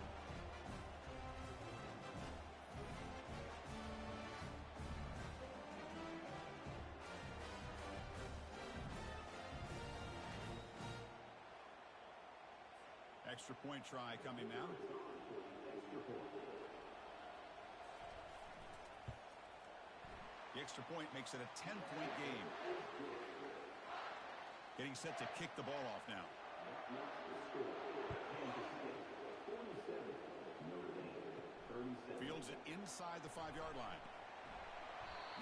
Extra point try coming now. The extra point makes it a 10-point game. Getting set to kick the ball off now. Fields it inside the 5-yard line.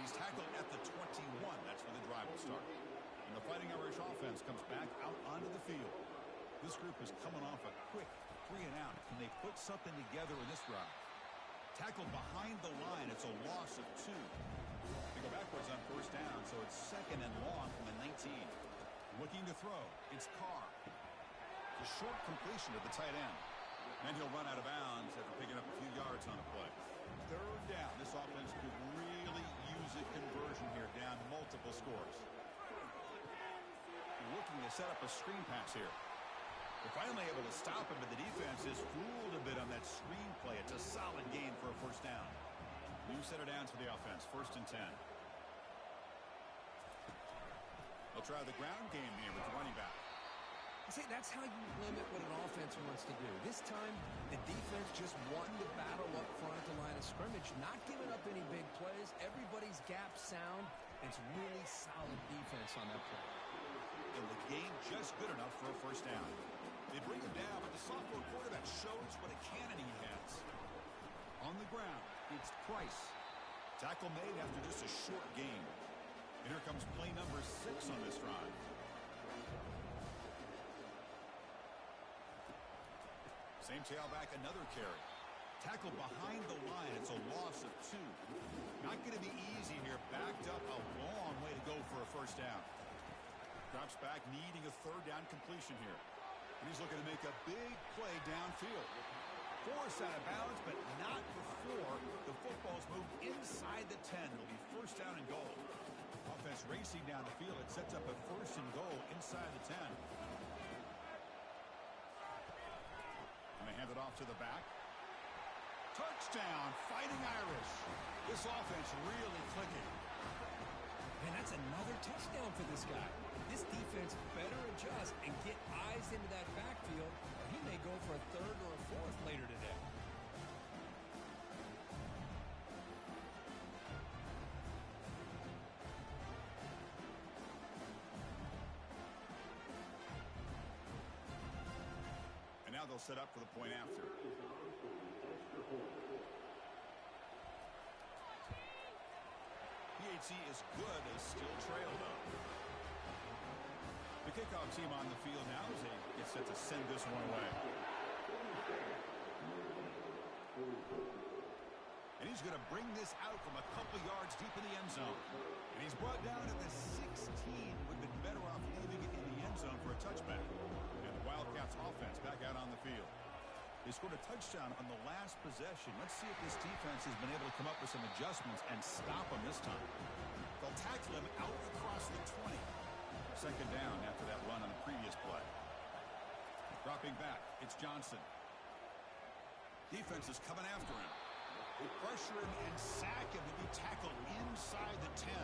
He's tackled at the 21. That's where the drive will start. And the Fighting Irish offense comes back out onto the field. This group is coming off a quick 3-and-out. Can they put something together in this drive? Tackled behind the line. It's a loss of 2. They go backwards on first down, so it's 2nd and long from the 19. Looking to throw. It's Carr. The short completion to the tight end. And he'll run out of bounds after picking up a few yards on the play. 3rd down. This offense could really use a conversion here, down multiple scores. Looking to set up a screen pass here. They're finally able to stop him, but the defense is fooled a bit on that screen play. It's a solid gain for a first down. New set of downs for the offense. 1st and 10. They'll try the ground game here with the running back. See, that's how you limit what an offense wants to do. This time, the defense just won the battle up front at the line of scrimmage, not giving up any big plays. Everybody's gap sound. It's really solid defense on that play. And the game just good enough for a first down. They bring him down, but the sophomore quarterback shows what a cannon he has. On the ground, it's Price. Tackle made after just a short gain. And here comes play number 6 on this drive. Same tailback, another carry. Tackled behind the line. It's a loss of 2. Not going to be easy here. Backed up a long way to go for a first down. Drops back, needing a 3rd down completion here. And he's looking to make a big play downfield. Forced out of bounds, but not before the football's moved inside the 10. It'll be first down and goal. Offense racing down the field. It sets up a 1st and goal inside the 10. And they hand it off to the back. Touchdown, Fighting Irish. This offense really clicking. And that's another touchdown for this guy. This defense better adjust and get eyes into that backfield, or he may go for a 3rd or a 4th later today. And now they'll set up for the point after. PHC is good. They still trail, though. The kickoff team on the field now as they get set to send this one away. And he's going to bring this out from a couple yards deep in the end zone. And he's brought down at the 16. Would have been better off leaving it in the end zone for a touchback. And the Wildcats offense back out on the field. They scored a touchdown on the last possession. Let's see if this defense has been able to come up with some adjustments and stop them this time. They'll tackle him out across the 20. 2nd down after that run on the previous play. Dropping back, it's Johnson. Defense is coming after him. They pressure him and sack him to be tackled inside the 10.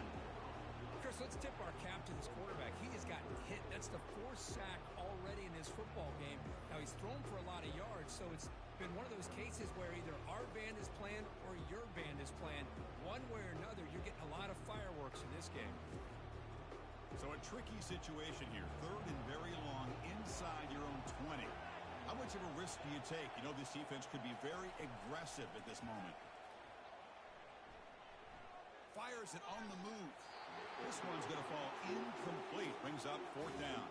Chris, let's tip our cap to this quarterback. He has gotten hit. That's the 4th sack already in this football game. Now, he's thrown for a lot of yards, so it's been one of those cases where either our band is playing or your band is playing. One way or another, you're getting a lot of fireworks in this game. So a tricky situation here. 3rd and very long inside your own 20. How much of a risk do you take? You know, this defense could be very aggressive at this moment. Fires it on the move. This one's going to fall incomplete. Brings up 4th down.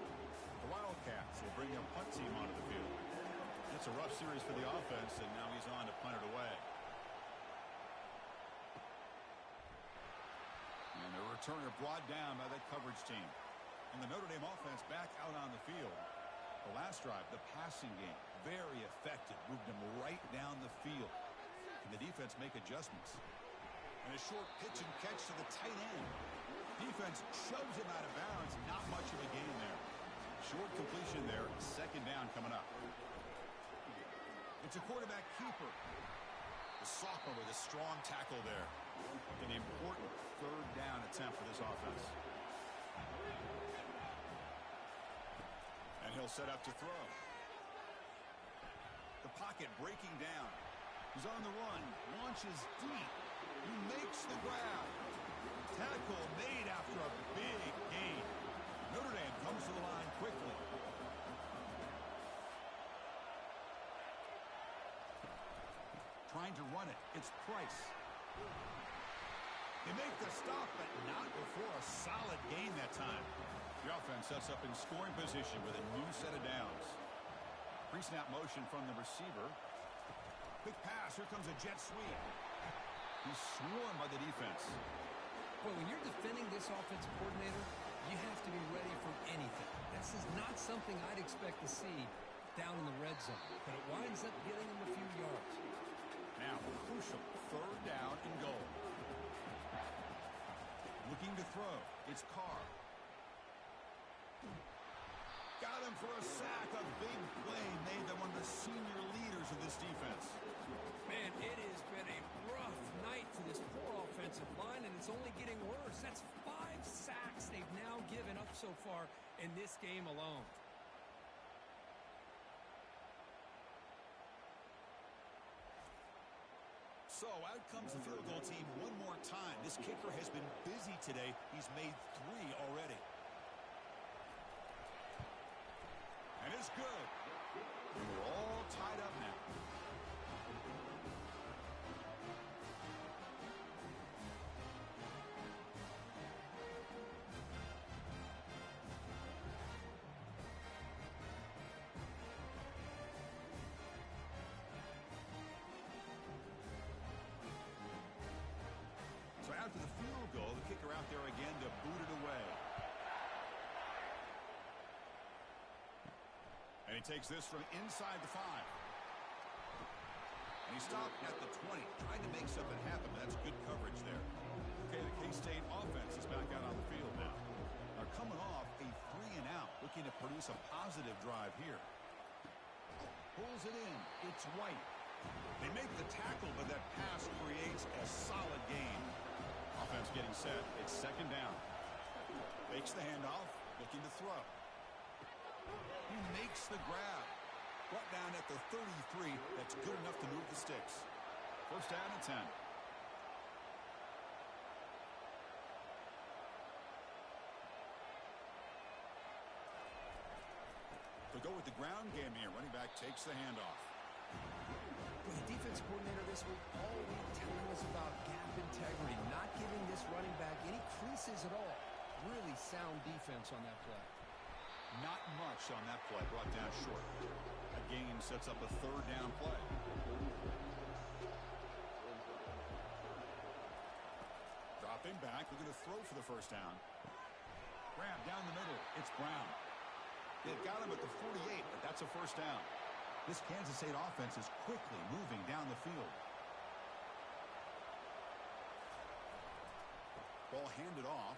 The Wildcats will bring their punt team onto the field. It's a rough series for the offense, and now he's on to punt it away. And the returner brought down by that coverage team. And the Notre Dame offense back out on the field. The last drive, the passing game, very effective. Moved them right down the field. Can the defense make adjustments? And a short pitch and catch to the tight end. Defense shoves him out of bounds. Not much of a gain there. Short completion there. 2nd down coming up. It's a quarterback keeper. The sophomore with a strong tackle there. An important 3rd down attempt for this offense. And he'll set up to throw. The pocket breaking down. He's on the run. Launches deep. He makes the grab. Tackle made after a big gain. Notre Dame comes to the line quickly. Trying to run it. It's Price. They make the stop, but not before a solid gain that time. The offense sets up in scoring position with a new set of downs. Pre-snap motion from the receiver. Quick pass. Here comes a jet sweep. He's swarmed by the defense. Well, when you're defending this offensive coordinator, you have to be ready for anything. This is not something I'd expect to see down in the red zone, but it winds up getting him a few yards. Now, crucial 3rd down and goal. Looking to throw. It's Carr. Got him for a sack. A big play made them one of the senior leaders of this defense. Man, it has been a rough night for this poor offensive line, and it's only getting worse. That's 5 sacks they've now given up so far in this game alone. So out comes the field goal team one more time. This kicker has been busy today. He's made 3 already. And it's good. And we're all tied up now. So after the field goal, the kicker out there again to boot it away. And he takes this from inside the 5. And he stopped at the 20, trying to make something happen, but that's good coverage there. Okay, the K-State offense is back out on the field now. They're coming off a 3-and-out, looking to produce a positive drive here. Pulls it in. It's White. They make the tackle, but that pass creates a solid gain. Offense getting set. It's 2nd down. Fakes the handoff, looking to throw. He makes the grab. Brought down at the 33. That's good enough to move the sticks. 1st down and 10. They go with the ground game here. Running back takes the handoff. The defense coordinator this week all week telling us about gap integrity, not giving this running back any creases at all. Really sound defense on that play. Not much on that play. Brought down short. A gain sets up a 3rd down play. Dropping back. Looking to throw for the 1st down. Grab down the middle. It's Brown. They've got him at the 48, but that's a 1st down. This Kansas State offense is quickly moving down the field. Ball handed off.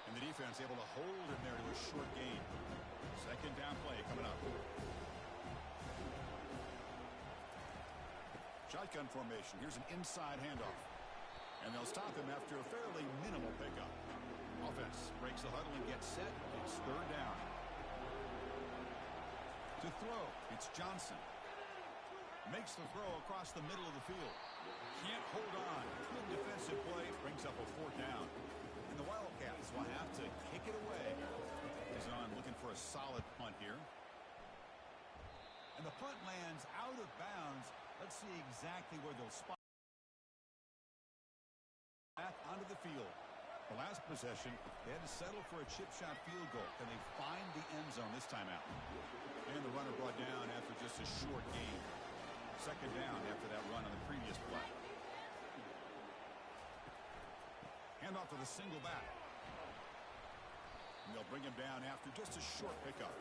And the defense able to hold him there to a short gain. 2nd down play coming up. Shotgun formation. Here's an inside handoff. And they'll stop him after a fairly minimal pickup. Offense breaks the huddle and gets set. It's third down. To throw, it's Johnson. Makes the throw across the middle of the field. Can't hold on. Good defensive play. Brings up a fourth down. And the Wildcats will have to kick it away. He's on looking for a solid punt here. And the punt lands out of bounds. Let's see exactly where they'll spot. Back onto the field. The last possession, they had to settle for a chip shot field goal. Can they find the end zone this time out? And the runner brought down after just a short gain. Second down after that run on the previous play. Handoff to the single back. And they'll bring him down after just a short pickup.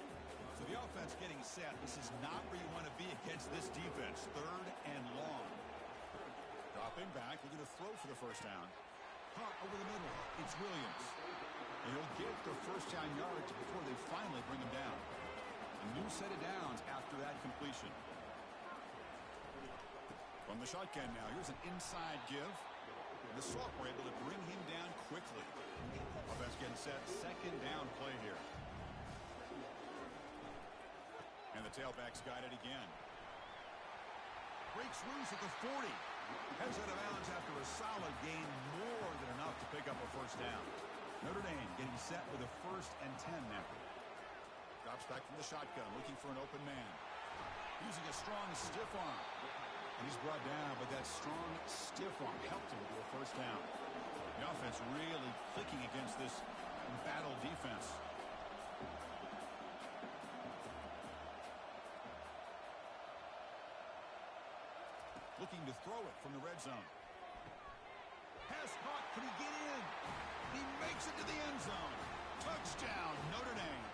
So the offense getting set. This is not where you want to be against this defense. Third and long. Dropping back, looking to throw for the first down. Caught over the middle. It's Williams. And he'll get the first down yards before they finally bring him down. A new set of downs after that completion. From the shotgun now, here's an inside give. And the Sauk were able to bring him down quickly. Offense getting set, second down play here. And the tailback's got it again. Breaks loose at the 40. Heads out of bounds after a solid gain, more than enough to pick up a first down. Notre Dame getting set with a 1st and 10 now. Drops back from the shotgun, looking for an open man. Using a strong, stiff arm. And he's brought down, but that strong, stiff arm helped him to a first down. The offense really clicking against this battle defense. Looking to throw it from the red zone. Pass caught. Can he get in? He makes it to the end zone. Touchdown, Notre Dame.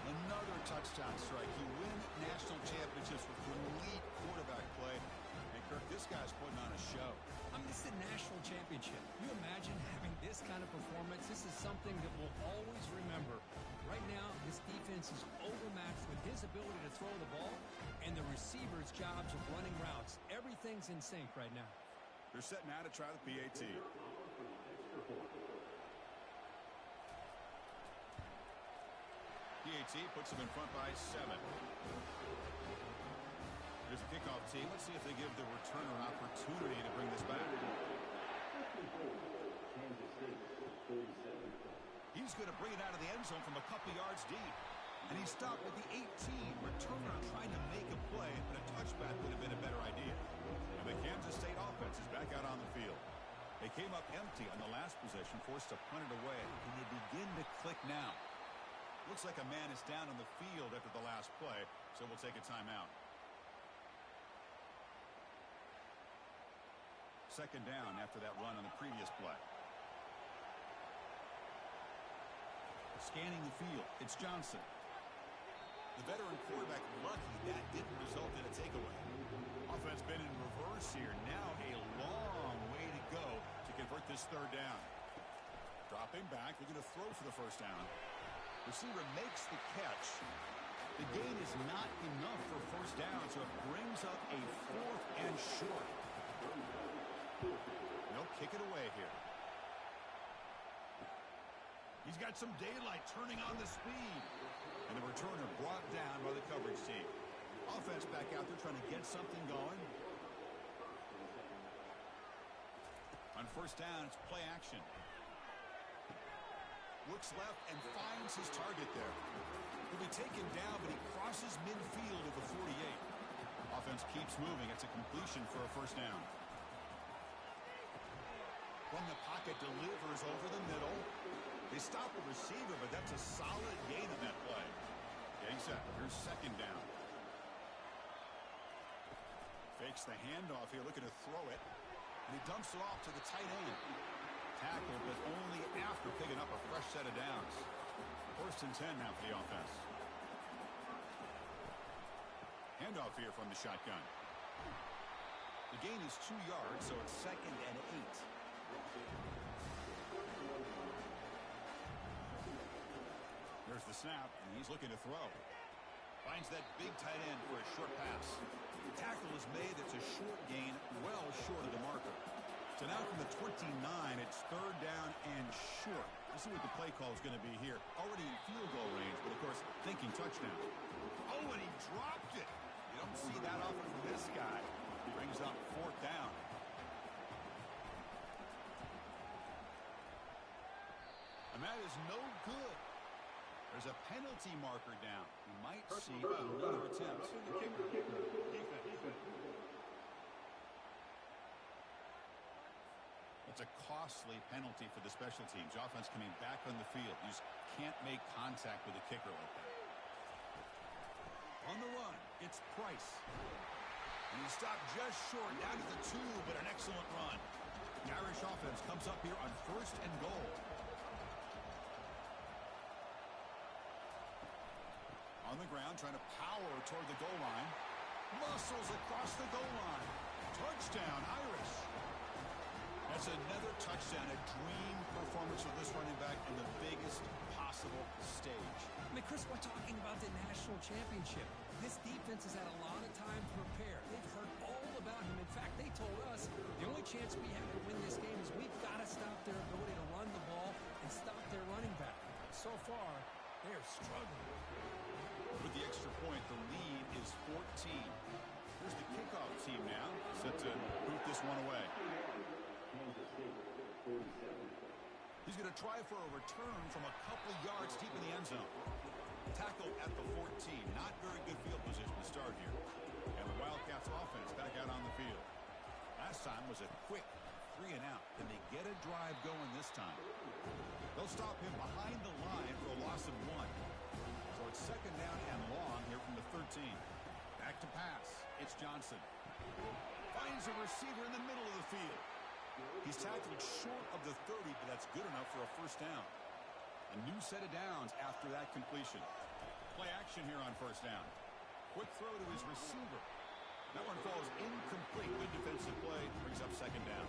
Another touchdown strike. You win national championships with elite quarterback play. And Kirk, this guy's putting on a show. I mean, this is a national championship. You imagine having this kind of performance? This is something that we'll always remember. Right now, this defense is overmatched with his ability to throw the ball and the receivers' jobs of running routes. Everything's in sync right now. They're setting out to try the PAT. PAT puts them in front by 7. Here's the kickoff team. Let's see if they give the returner an opportunity to bring this back. He's going to bring it out of the end zone from a couple yards deep. And he stopped at the 18. Returner trying to make a play, but a touchback would have been a better idea. And the Kansas State offense is back out on the field. They came up empty on the last possession, forced to punt it away. And they begin to click now. Looks like a man is down on the field after the last play, so we'll take a timeout. Second down after that run on the previous play. Scanning the field, it's Johnson. The veteran quarterback lucky that didn't result in a takeaway. Offense been in reverse here. Now a long way to go to convert this third down. Dropping back, looking to throw for the first down. Receiver makes the catch. The gain is not enough for first down, so it brings up a 4th and short. They'll kick it away here. He's got some daylight, turning on the speed. And the returner brought down by the coverage team. Offense back out there trying to get something going. On first down, it's play action. Looks left and finds his target there. He'll be taken down, but he crosses midfield at the 48. Offense keeps moving. It's a completion for a first down. From the pocket, delivers over the middle. They stop the receiver, but that's a solid gain on that play. Getting set. Here's second down. Fakes the handoff here, looking to throw it. And he dumps it off to the tight end. Tackle, but only after picking up a fresh set of downs. 1st and 10 now for the offense. Handoff here from the shotgun. The gain is 2 yards, so it's 2nd and 8. There's the snap, and he's looking to throw. Finds that big tight end for a short pass. The tackle is made. It's a short gain, well short of the marker. To So now from the 29, it's third down and short. Let's see what the play call is going to be here. Already in field goal range, but of course, thinking touchdown. Oh, and he dropped it. You don't see that often from this guy. He brings up fourth down. And that is no good. There's a penalty marker down. You might see another attempt. It's a costly penalty for the special teams. Offense coming back on the field. You just can't make contact with a kicker like that. On the run, it's Price. And he stopped just short, down to the 2, but an excellent run. The Irish offense comes up here on 1st and goal. On the ground, trying to power toward the goal line. Muscles across the goal line. Touchdown, Irish. That's another touchdown, a dream performance for this running back in the biggest possible stage. I mean, Chris, we're talking about the national championship. This defense has had a lot of time to prepare. They've heard all about him. In fact, they told us the only chance we have to win this game is we've got to stop their ability to run the ball and stop their running back. So far, they're struggling. With the extra point, the lead is 14. Here's the kickoff team now, set to boot this one away. He's going to try for a return from a couple yards deep in the end zone. Tackle at the 14. Not very good field position to start here. And the Wildcats offense back out on the field. Last time was a quick 3 and out. Can they get a drive going this time? They'll stop him behind the line for a loss of 1. So it's 2nd down and long here from the 13. Back to pass. It's Johnson. Finds a receiver in the middle of the field. He's tackled short of the 30, but that's good enough for a 1st down. A new set of downs after that completion. Play action here on 1st down. Quick throw to his receiver. That one falls incomplete. Good defensive play. Brings up 2nd down.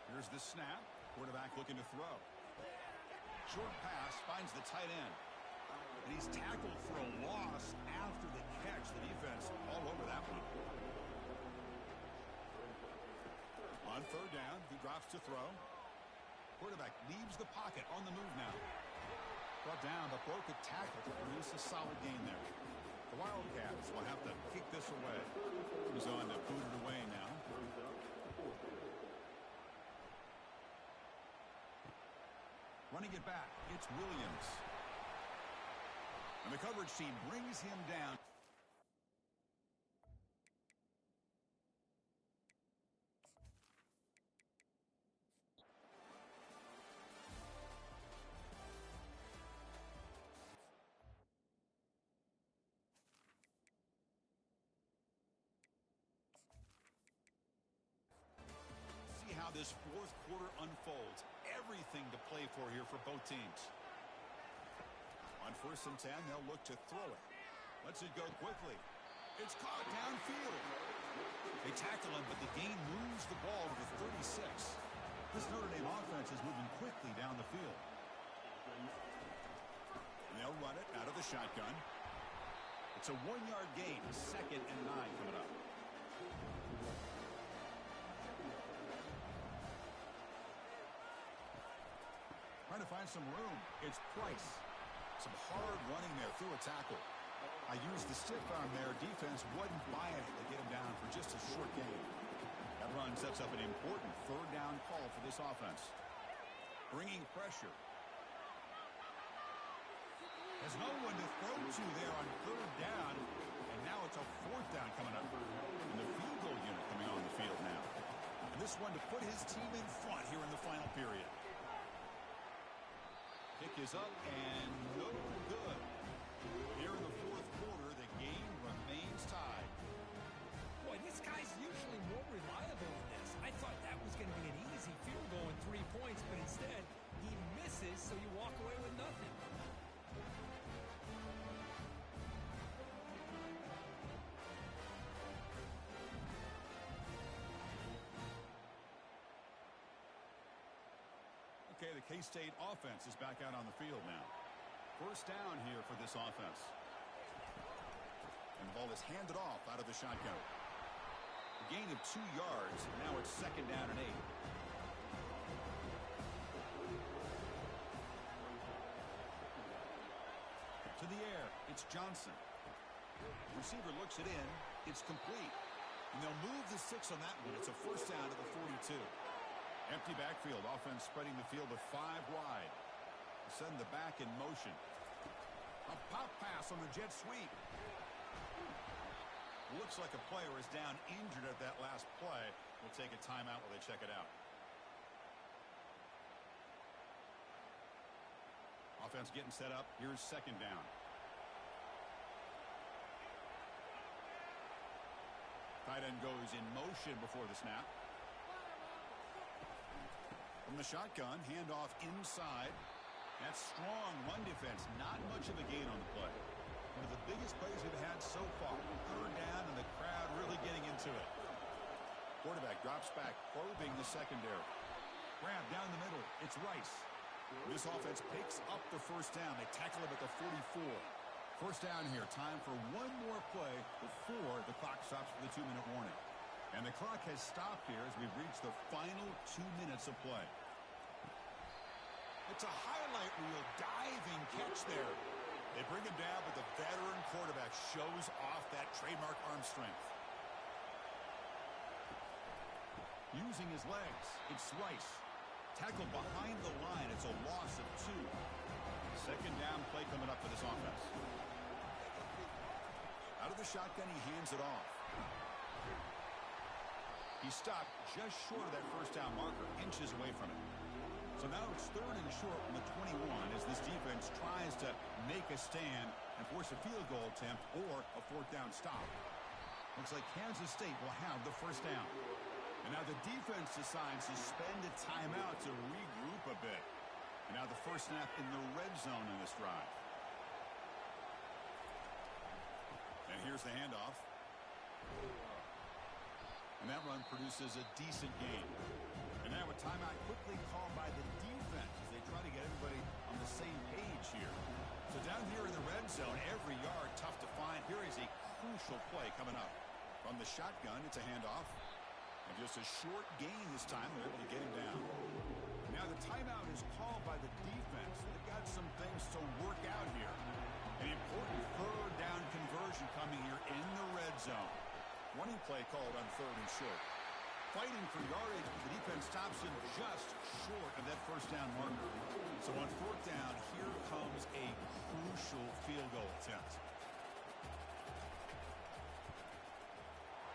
Here's the snap. Quarterback looking to throw. Short pass finds the tight end. And he's tackled for a loss after the catch. The defense all over that one. On 3rd down, he drops to throw. Quarterback leaves the pocket on the move now. Brought down, but broke a tackle to produce a solid gain there. The Wildcats will have to kick this away. He's on to boot it away now. Running it back, it's Williams. And the coverage team brings him down. See how this 4th quarter unfolds. Everything to play for here for both teams. On 1st and 10, they'll look to throw it. Lets it go quickly. It's caught downfield. They tackle him, but the gain moves the ball to the 36. This Notre Dame offense is moving quickly down the field. And they'll run it out of the shotgun. It's a 1-yard gain. 2nd and 9 coming up. Trying to find some room. It's Price. Some hard running there through a tackle. I used the stiff arm there. Defense wasn't buying it to get him down for just a short gain. That run sets up an important 3rd down call for this offense. Bringing pressure. There's no one to throw to there on 3rd down. And now it's a 4th down coming up. And the field goal unit coming on the field now. And this one to put his team in front here in the final period. Kick is up and no good. Here in the 4th quarter, the game remains tied. Boy, this guy's usually more reliable than this. I thought that was going to be an easy field goal and 3 points, but instead, he misses, so you walk away with nothing. Okay, the K-State offense is back out on the field now. 1st down here for this offense. And the ball is handed off out of the shotgun. A gain of 2 yards. Now it's 2nd down and 8. To the air. It's Johnson. Receiver looks it in. It's complete. And they'll move the 6 on that one. It's a 1st down to the 42. Empty backfield. Offense spreading the field with 5 wide. Send the back in motion. A pop pass on the jet sweep. Looks like a player is down injured at that last play. We'll take a timeout while they check it out. Offense getting set up. Here's 2nd down. Tight end goes in motion before the snap. From the shotgun, handoff inside. That's strong run defense. Not much of a gain on the play. One of the biggest plays we've had so far. 3rd down and the crowd really getting into it. Quarterback drops back, probing the secondary. Grab down the middle. It's Rice. This offense picks up the 1st down. They tackle him at the 44. 1st down here. Time for one more play before the clock stops for the 2-minute warning. And the clock has stopped here as we've reached the final 2 minutes of play. It's a highlight reel diving catch there. They bring him down, but the veteran quarterback shows off that trademark arm strength. Using his legs, it's Rice. Tackled behind the line. It's a loss of 2. 2nd down play coming up for this offense. Out of the shotgun, he hands it off. He stopped just short of that 1st down marker, inches away from it. So now it's 3rd and short from the 21 as this defense tries to make a stand and force a field goal attempt or a 4th down stop. Looks like Kansas State will have the 1st down. And now the defense decides to spend a timeout to regroup a bit. And now the 1st snap in the red zone in this drive. And here's the handoff. And that run produces a decent gain. And now a timeout quickly called by the defense as they try to get everybody on the same page here. So down here in the red zone, every yard tough to find. Here is a crucial play coming up. From the shotgun, it's a handoff. And just a short gain this time. They're able to get him down. Now the timeout is called by the defense. They've got some things to work out here. An important 3rd down conversion coming here in the red zone. Running play called on 3rd and short. Fighting for yardage, but the defense stops him just short of that 1st down marker. So on 4th down, here comes a crucial field goal attempt.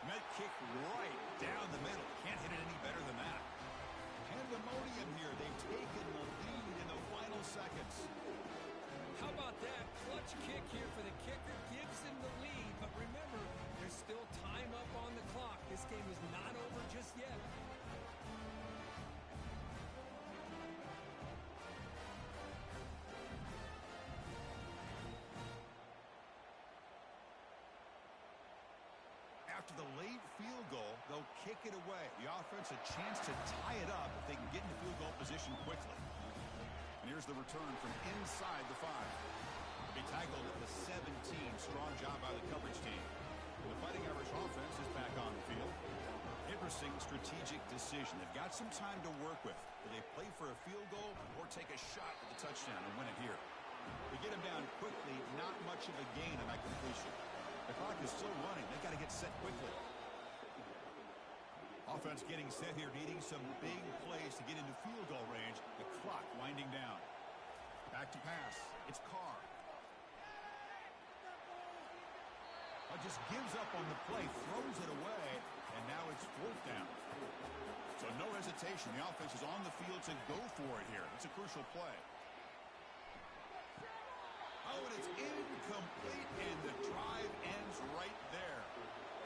And that kick right down the middle. Can't hit it any better than that. Pandemonium here. They've taken the lead in the final seconds. How about that? Clutch kick here for the kicker. Gives him the lead. But remember, there's still time up on the clock. This game is not over just yet. After the late field goal, they'll kick it away. The offense a chance to tie it up if they can get into field goal position quickly. And here's the return from inside the 5. They'll be tackled at the 17. Strong job by the coverage team. The Fighting Irish offense is back on the field. Interesting strategic decision. They've got some time to work with. Will they play for a field goal or take a shot at the touchdown and win it here? They get him down quickly. Not much of a gain on that completion. The clock is still running. They've got to get set quickly. Offense getting set here, needing some big plays to get into field goal range. The clock winding down. Back to pass. It's Carr. Just gives up on the play, throws it away, and now it's 4th down. So no hesitation. The offense is on the field to go for it here. It's a crucial play. Oh, and it's incomplete, and the drive ends right there.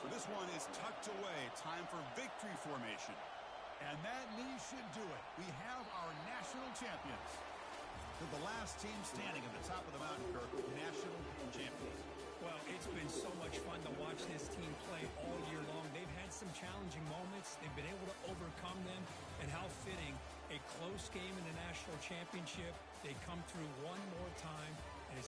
So this one is tucked away. Time for victory formation. And that knee should do it. We have our national champions. They're the last team standing at the top of the mountain, Kirk. National champions. Well, it's been so much fun to watch this team play all year long. They've had some challenging moments. They've been able to overcome them. And how fitting, a close game in the national championship. They come through one more time.